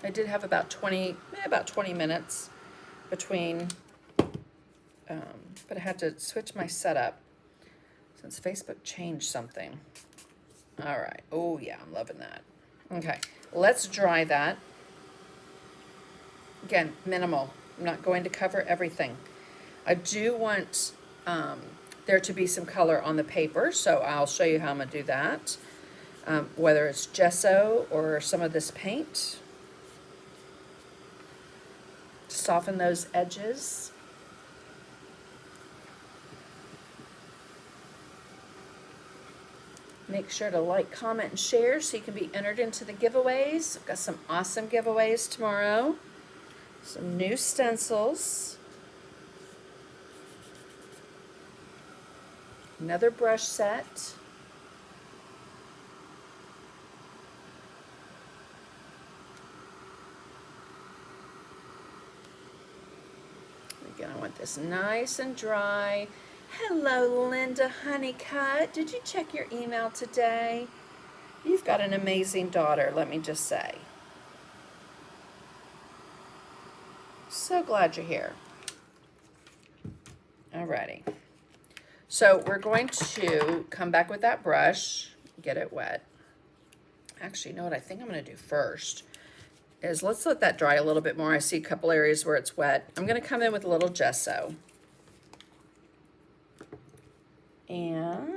I did have about 20 minutes between, but I had to switch my setup since Facebook changed something. All right. Oh, yeah, I'm loving that. Okay, let's dry that. Again, minimal. I'm not going to cover everything. I do want there to be some color on the paper, so I'll show you how I'm going to do that. Whether it's gesso or some of this paint. Soften those edges. Make sure to like, comment, and share so you can be entered into the giveaways. I've got some awesome giveaways tomorrow. Some new stencils. Another brush set. Again, I want this nice and dry. Hello, Linda Honeycutt. Did you check your email today? You've got an amazing daughter, let me just say. So glad you're here. Alrighty. So we're going to come back with that brush, get it wet. Actually, you know what I think I'm going to do first is let's let that dry a little bit more. I see a couple areas where it's wet. I'm going to come in with a little gesso. And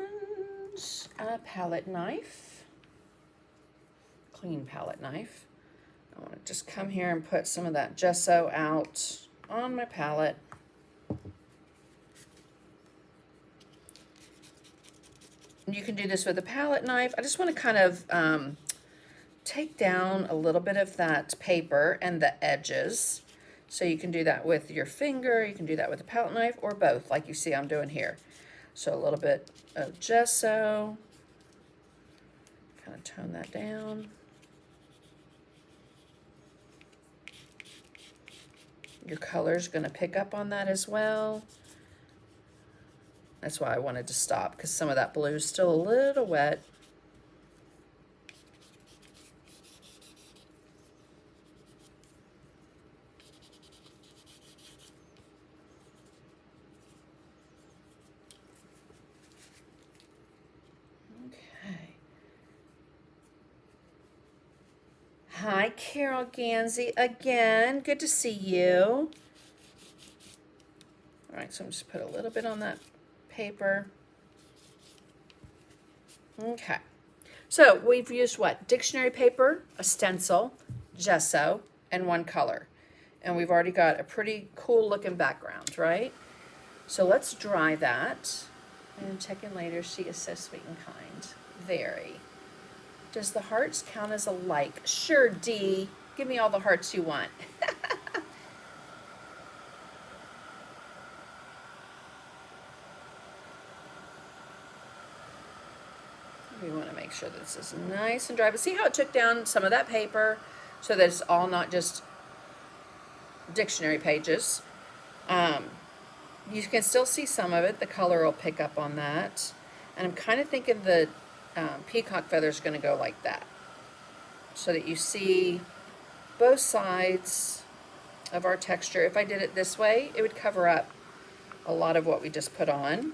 a palette knife, clean palette knife. I want to just come here and put some of that gesso out on my palette. And you can do this with a palette knife. I just want to kind of take down a little bit of that paper and the edges. So you can do that with your finger, you can do that with a palette knife, or both, like you see I'm doing here. So a little bit of gesso, kind of tone that down. Your color's going to pick up on that as well. That's why I wanted to stop, because some of that blue is still a little wet. Hi, Carol Gansey again. Good to see you. All right, so I'm just put a little bit on that paper. Okay. So we've used what? Dictionary paper, a stencil, gesso, and one color. And we've already got a pretty cool looking background, right? So let's dry that. And check in later. She is so sweet and kind. Very. Does the hearts count as a like? Sure, Dee. Give me all the hearts you want. We want to make sure that this is nice and dry. But see how it took down some of that paper so that it's all not just dictionary pages. You can still see some of it. The color will pick up on that. And I'm kind of thinking the peacock feather is going to go like that, so that you see both sides of our texture. If I did it this way, it would cover up a lot of what we just put on.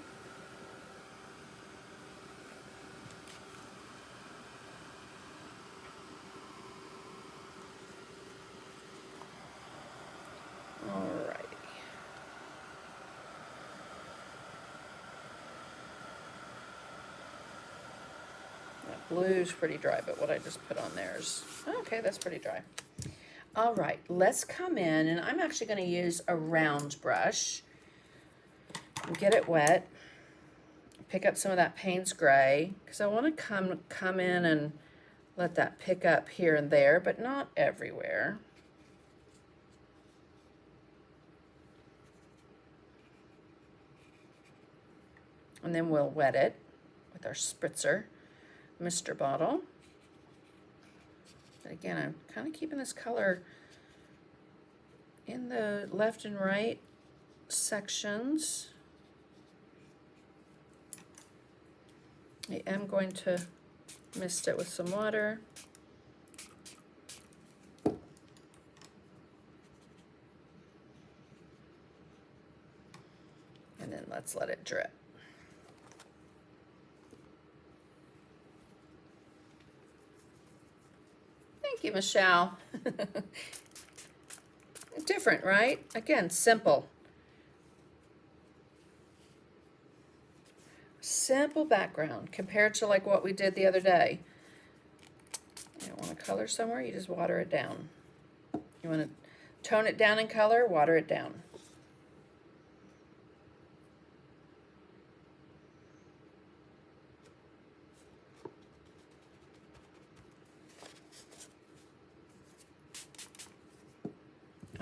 Blue's pretty dry, but what I just put on there is, okay, that's pretty dry. All right, let's come in, and I'm actually going to use a round brush. Get it wet. Pick up some of that Payne's Gray, because I want to come in and let that pick up here and there, but not everywhere. And then we'll wet it with our spritzer Mr. Bottle. But again, I'm kind of keeping this color in the left and right sections. I am going to mist it with some water. And then let's let it drip. Thank you, Michelle. Different, right? Again, simple. Simple background compared to like what we did the other day. You don't want to color somewhere, you just water it down. You want to tone it down in color, water it down.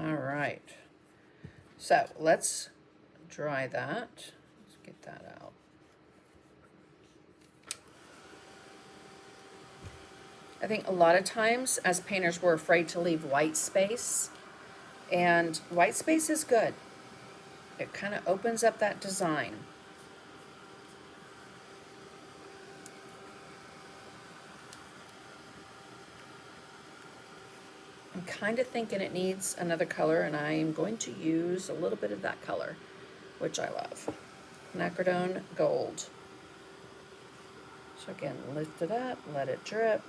All right, so let's dry that. Let's get that out. I think a lot of times as painters we're afraid to leave white space, and white space is good. It kind of opens up that design. I'm kind of thinking it needs another color, and I'm going to use a little bit of that color, which I love. Quinacridone Gold. So again, lift it up, let it drip.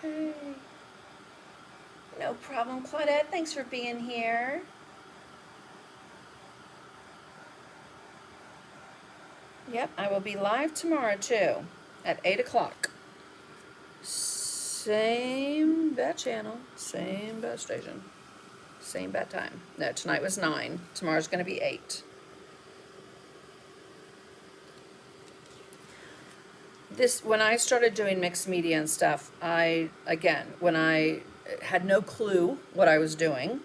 Okay. No problem, Claudette. Thanks for being here. Yep, I will be live tomorrow too at 8 o'clock. Same bat channel, same bat station, same bat time. No, tonight was 9. Tomorrow's going to be 8. When I started doing mixed media and stuff, when I had no clue what I was doing,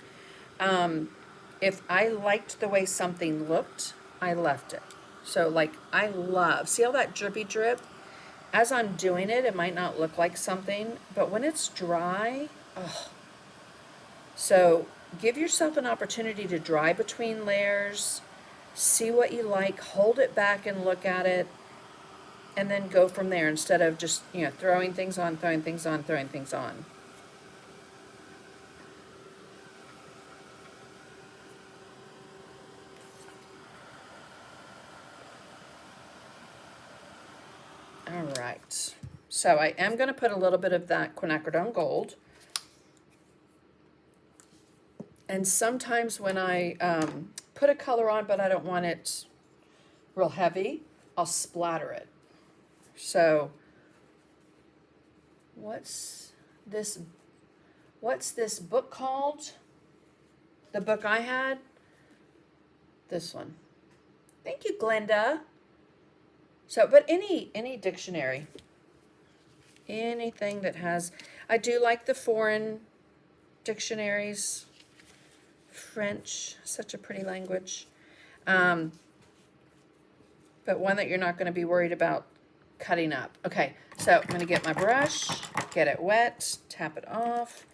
if I liked the way something looked, I left it. So like see all that drippy drip? As I'm doing it, it might not look like something, but when it's dry, oh. So give yourself an opportunity to dry between layers, see what you like, hold it back and look at it. and then go from there instead of just, throwing things on, throwing things on, throwing things on. All right. So I am going to put a little bit of that quinacridone gold. And sometimes when I put a color on, but I don't want it real heavy, I'll splatter it. So what's this book called? The book I had? This one. Thank you, Glenda. So, but any dictionary, anything that has, I do like the foreign dictionaries. French, such a pretty language. But one that you're not going to be worried about cutting up. Okay, so I'm going to get my brush, get it wet, tap it off,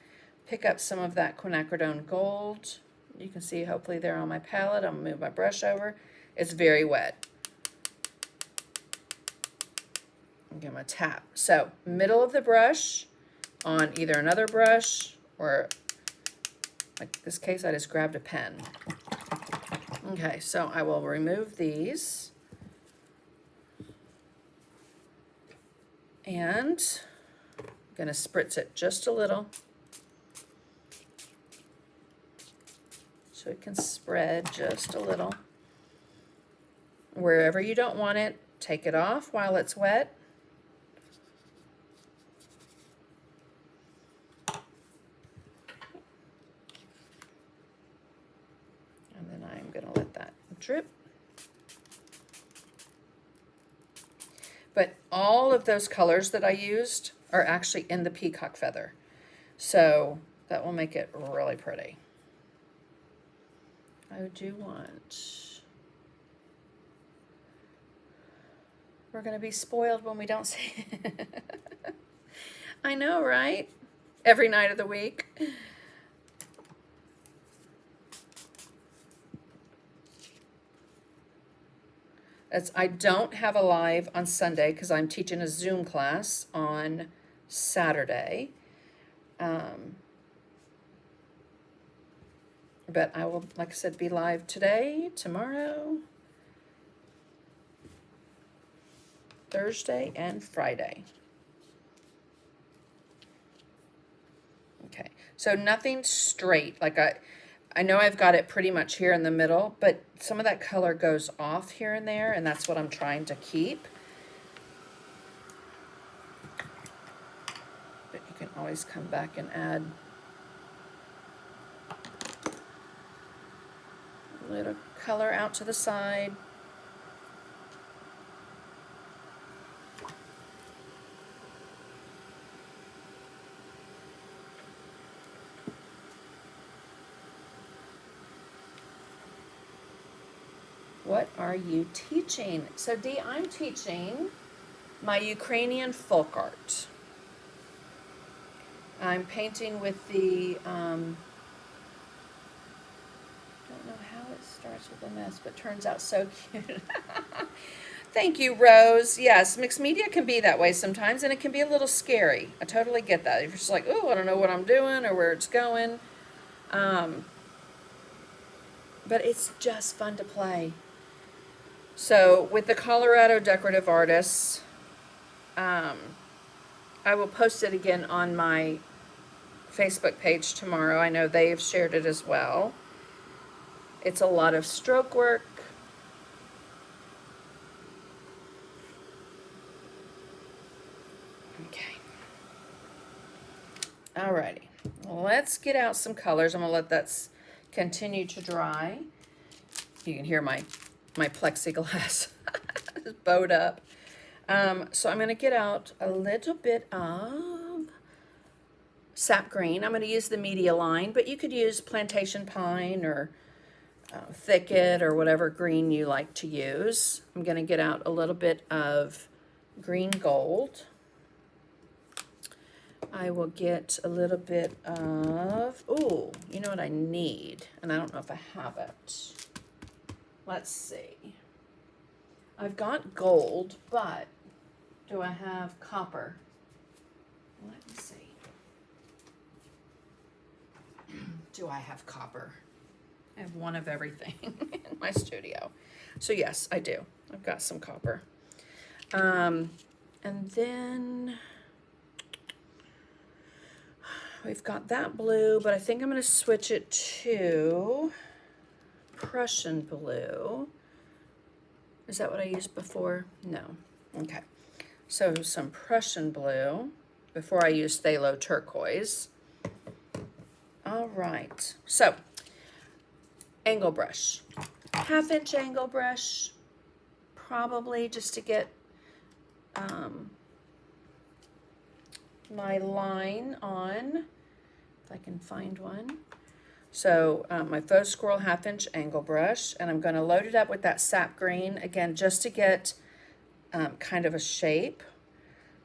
pick up some of that quinacridone gold. You can see hopefully there on my palette. I'm going to move my brush over. It's very wet. I'm going to tap. So middle of the brush on either another brush or, like this case, I just grabbed a pen. Okay, so I will remove these. And I'm going to spritz it just a little so it can spread just a little. Wherever you don't want it, take it off while it's wet. And then I'm going to let that drip. But all of those colors that I used are actually in the peacock feather. So that will make it really pretty. I do want... We're going to be spoiled when we don't see it. I know, right? Every night of the week. I don't have a live on Sunday because I'm teaching a Zoom class on Saturday. But I will, like I said, be live today, tomorrow, Thursday, and Friday. Okay, so nothing straight. Like I know I've got it pretty much here in the middle, but some of that color goes off here and there, and that's what I'm trying to keep. But you can always come back and add a little color out to the side. What are you teaching? So Dee, I'm teaching my Ukrainian folk art. I'm painting with the, I don't know how it starts with an S, but turns out so cute. Thank you, Rose. Yes, mixed media can be that way sometimes, and it can be a little scary. I totally get that. You're just like, oh, I don't know what I'm doing or where it's going. But it's just fun to play. So with the Colorado Decorative Artists, I will post it again on my Facebook page tomorrow. I know they've shared it as well. It's a lot of stroke work. Okay. Alrighty. Let's get out some colors. I'm going to let that continue to dry. You can hear my plexiglass is bowed up. So I'm going to get out a little bit of sap green. I'm going to use the media line, but you could use plantation pine or thicket or whatever green you like to use. I'm going to get out a little bit of green gold. I will get a little bit of, oh, you know what I need? And I don't know if I have it. Let's see. I've got gold, but do I have copper? Let me see. Do I have copper? I have one of everything in my studio. So yes, I do. I've got some copper. And then we've got that blue, but I think I'm going to switch it to Prussian blue. Is that what I used before? No. Okay. So some Prussian blue before I use phthalo turquoise. All right. So angle brush, 1/2 inch angle brush, probably just to get my line on, if I can find one. So my faux squirrel 1/2 inch angle brush, and I'm going to load it up with that sap green again, just to get kind of a shape.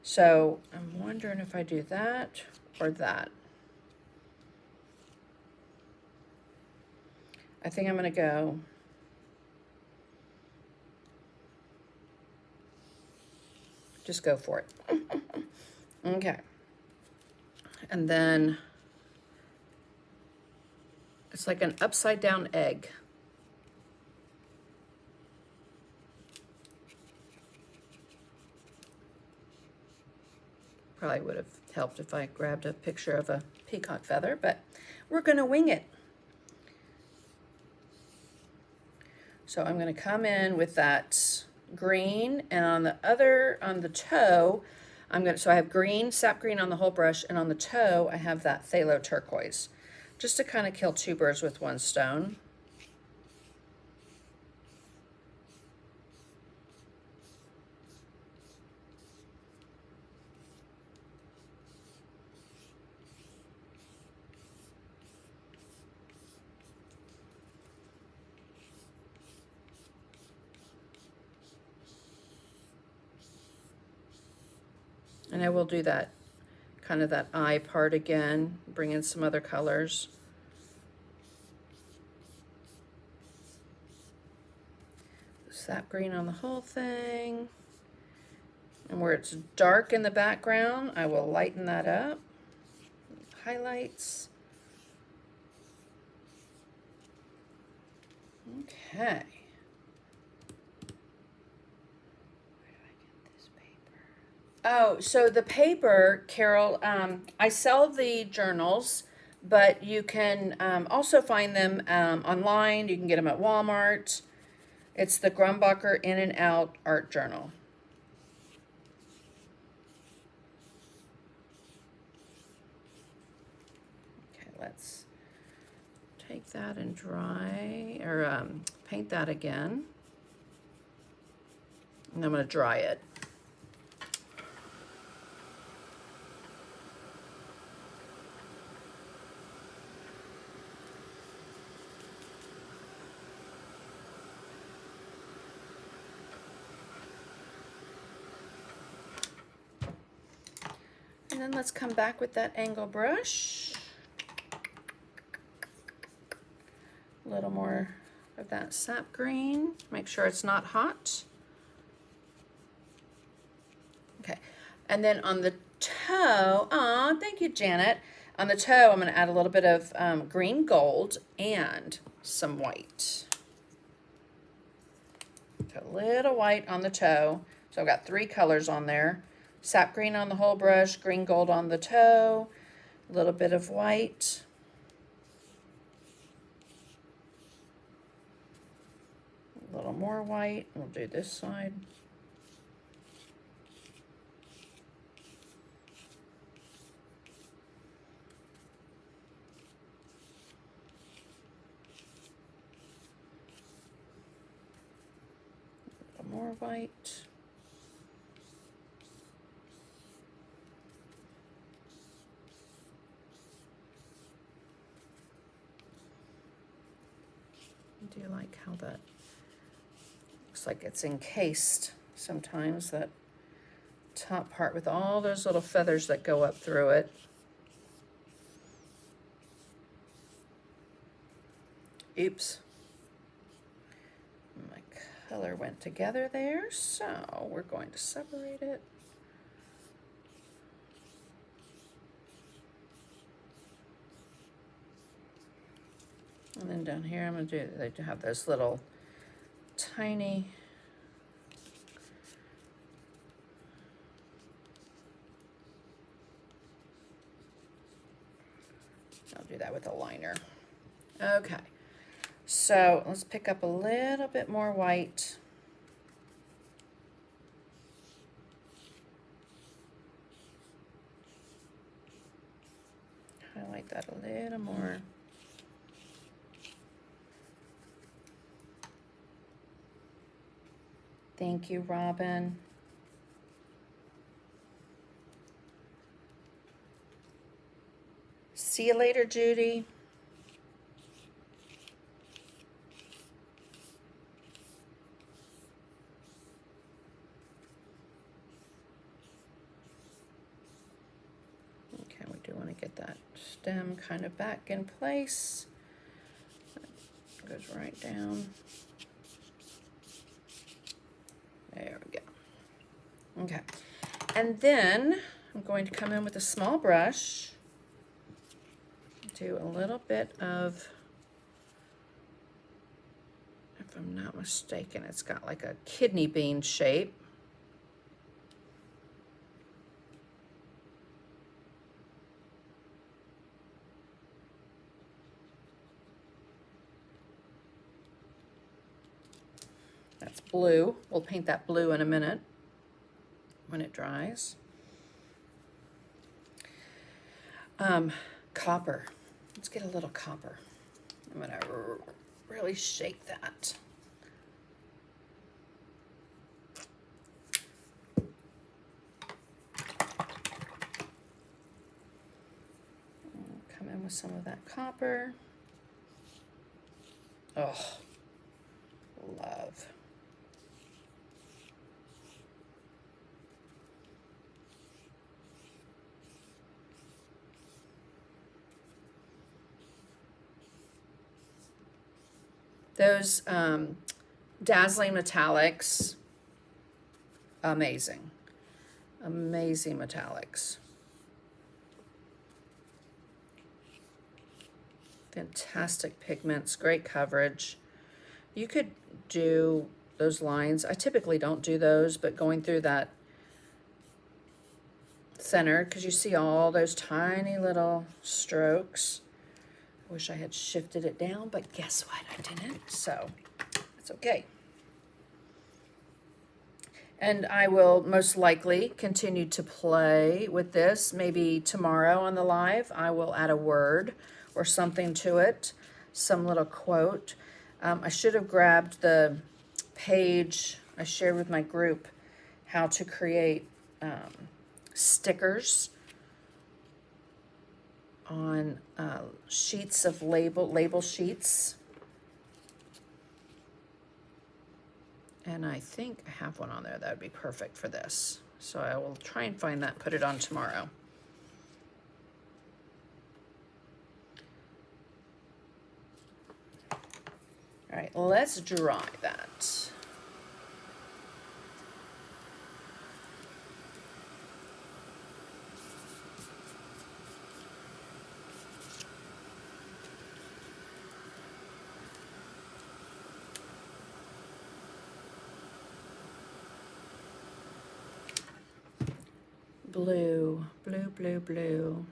So I'm wondering if I do that or that. I think I'm going to go just go for it. Okay. And then it's like an upside down egg. Probably would have helped if I grabbed a picture of a peacock feather, but we're going to wing it. So I'm going to come in with that green, and on the toe, so I have green, sap green on the whole brush, and on the toe I have that phthalo turquoise, just to kind of kill two birds with one stone. And I will do that, kind of that eye part again, bring in some other colors. Sap green on the whole thing. And where it's dark in the background, I will lighten that up. Highlights. Okay. Oh, so the paper, Carol, I sell the journals, but you can also find them online. You can get them at Walmart. It's the Grumbacher In and Out Art Journal. Okay, let's take that and dry, or paint that again. And I'm going to dry it. And then let's come back with that angle brush. A little more of that sap green. Make sure it's not hot. Okay, and then on the toe, thank you, Janet. On the toe, I'm going to add a little bit of green gold and some white. So a little white on the toe. So I've got 3 colors on there. Sap green on the whole brush, green gold on the toe, a little bit of white. A little more white. We'll do this side. A little more white. I do like how that looks like it's encased sometimes, that top part with all those little feathers that go up through it. Oops. My color went together there, so we're going to separate it. And then down here, I'm going to do, they have those little tiny, I'll do that with a liner. Okay, so let's pick up a little bit more white. Highlight that a little more. Thank you, Robin. See you later, Judy. Okay, we do want to get that stem kind of back in place. That goes right down. There we go. Okay, and then I'm going to come in with a small brush, do a little bit of, if I'm not mistaken, it's got like a kidney bean shape. That's blue. We'll paint that blue in a minute when it dries. Copper. Let's get a little copper. I'm going to really shake that. Come in with some of that copper. Oh, love. Those dazzling metallics, amazing. Amazing metallics. Fantastic pigments, great coverage. You could do those lines. I typically don't do those, but going through that center, because you see all those tiny little strokes. I wish I had shifted it down, but guess what? I didn't, so it's okay. And I will most likely continue to play with this. Maybe tomorrow on the live, I will add a word or something to it, some little quote. I should have grabbed the page I shared with my group, how to create stickers on sheets of label sheets. And I think I have one on there that would be perfect for this. So I will try and find that, put it on tomorrow. All right, let's dry that. Blue, blue, blue, blue.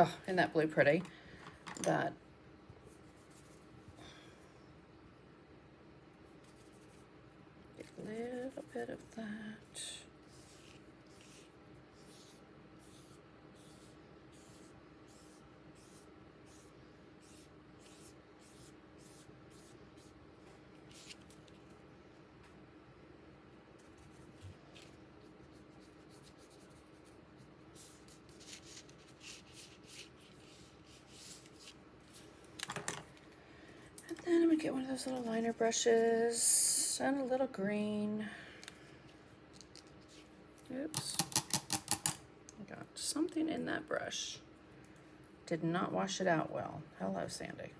Oh, isn't that blue pretty? That. Get a little bit of that. Then I'm gonna get one of those little liner brushes and a little green. Oops. I got something in that brush. Did not wash it out well. Hello, Sandy.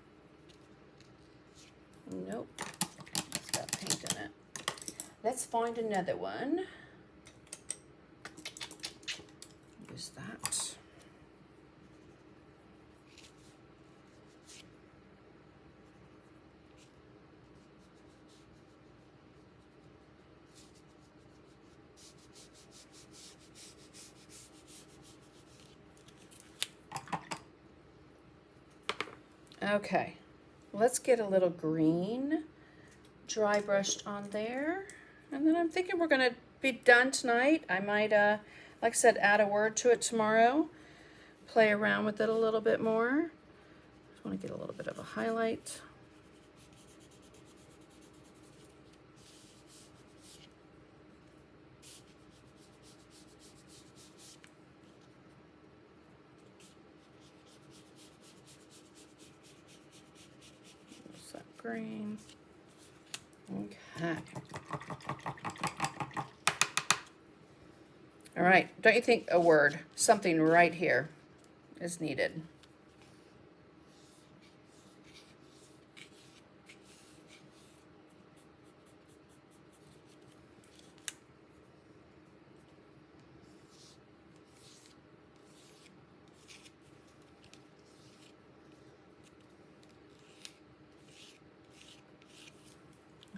Nope. It's got paint in it. Let's find another one. Use that. Okay, let's get a little green dry brushed on there. And then I'm thinking we're gonna be done tonight. I might, like I said, add a word to it tomorrow. Play around with it a little bit more. Just wanna get a little bit of a highlight. Green. Okay. All right. Don't you think a word, something right here is needed?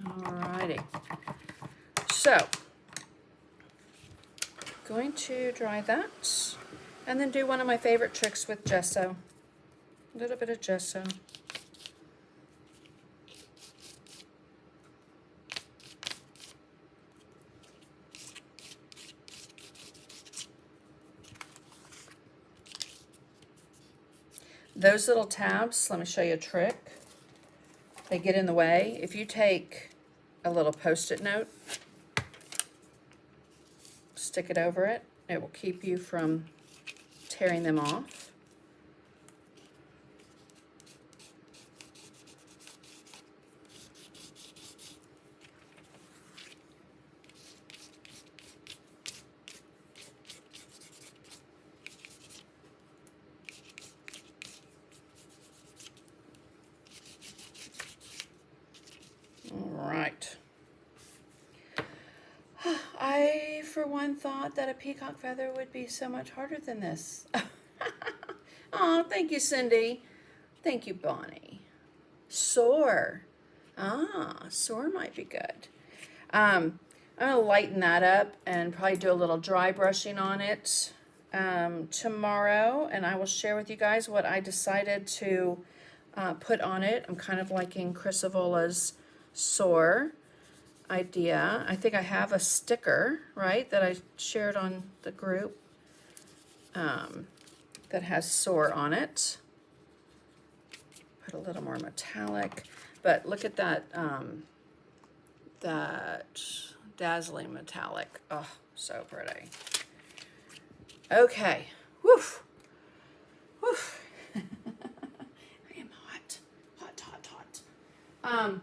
Alrighty. So, going to dry that, and then do one of my favorite tricks with gesso. A little bit of gesso. Those little tabs, let me show you a trick. They get in the way. If you take a little Post-it note, stick it over it, it will keep you from tearing them off. For one, thought that a peacock feather would be so much harder than this. Oh, thank you, Cindy. Thank you, Bonnie. Soar. Soar might be good. I'm going to lighten that up and probably do a little dry brushing on it tomorrow, and I will share with you guys what I decided to put on it. I'm kind of liking Chris Avola's Soar idea. I think I have a sticker, right, that I shared on the group that has Soar on it. Put a little more metallic, but look at that, that dazzling metallic. Oh, so pretty. Okay, woof, woof. I am hot, hot, hot, hot.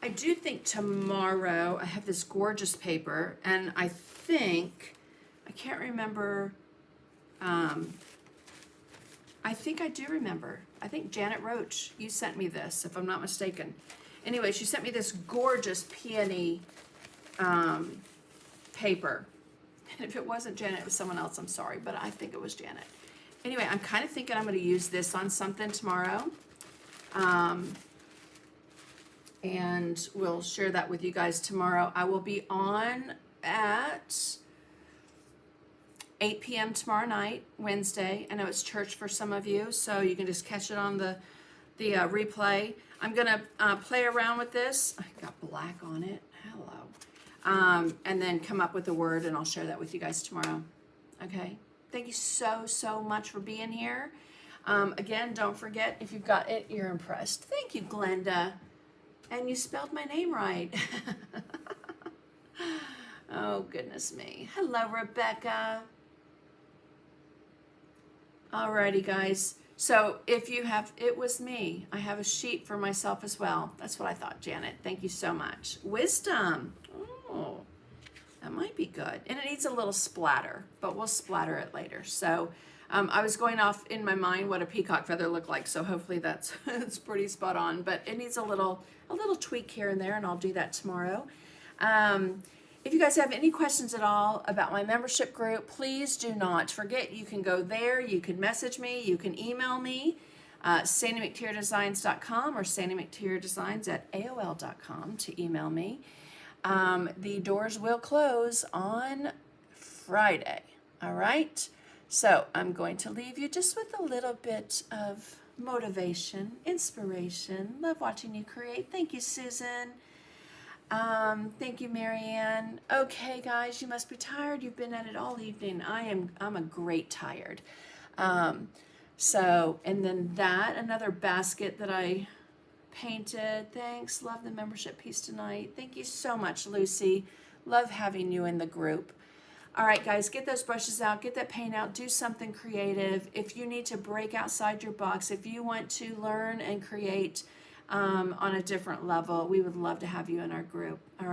I do think tomorrow I have this gorgeous paper, and I think, I can't remember, I think I do remember. I think Janet Roach, you sent me this, if I'm not mistaken. Anyway, she sent me this gorgeous peony paper. And if it wasn't Janet, it was someone else, I'm sorry, but I think it was Janet. Anyway, I'm kind of thinking I'm going to use this on something tomorrow. And we'll share that with you guys tomorrow. I will be on at 8 p.m. tomorrow night, Wednesday. I know it's church for some of you, so you can just catch it on the replay. I'm going to play around with this. I got black on it. Hello. And then come up with a word, and I'll share that with you guys tomorrow. Okay? Thank you so, so much for being here. Again, don't forget, if you've got it, you're impressed. Thank you, Glenda. And you spelled my name right. Oh, goodness me. Hello, Rebecca. Alrighty, guys. So if you have, it was me. I have a sheet for myself as well. That's what I thought, Janet. Thank you so much. Wisdom. Oh, that might be good. And it needs a little splatter, but we'll splatter it later. So I was going off in my mind what a peacock feather looked like, so hopefully that's it's pretty spot on. But it needs a little tweak here and there, and I'll do that tomorrow. If you guys have any questions at all about my membership group, please do not forget you can go there, you can message me, you can email me, sandymctierdesigns.com or sandymctierdesigns@aol.com to email me. The doors will close on Friday, all right? So I'm going to leave you just with a little bit of motivation, inspiration. Love watching you create. Thank you, Susan. Thank you, Marianne. Okay, guys, you must be tired. You've been at it all evening. I'm a great tired. So, and then another basket that I painted. Thanks. Love the membership piece tonight. Thank you so much, Lucy. Love having you in the group. All right, guys, get those brushes out, get that paint out, do something creative. If you need to break outside your box, if you want to learn and create on a different level, we would love to have you in our group. All right.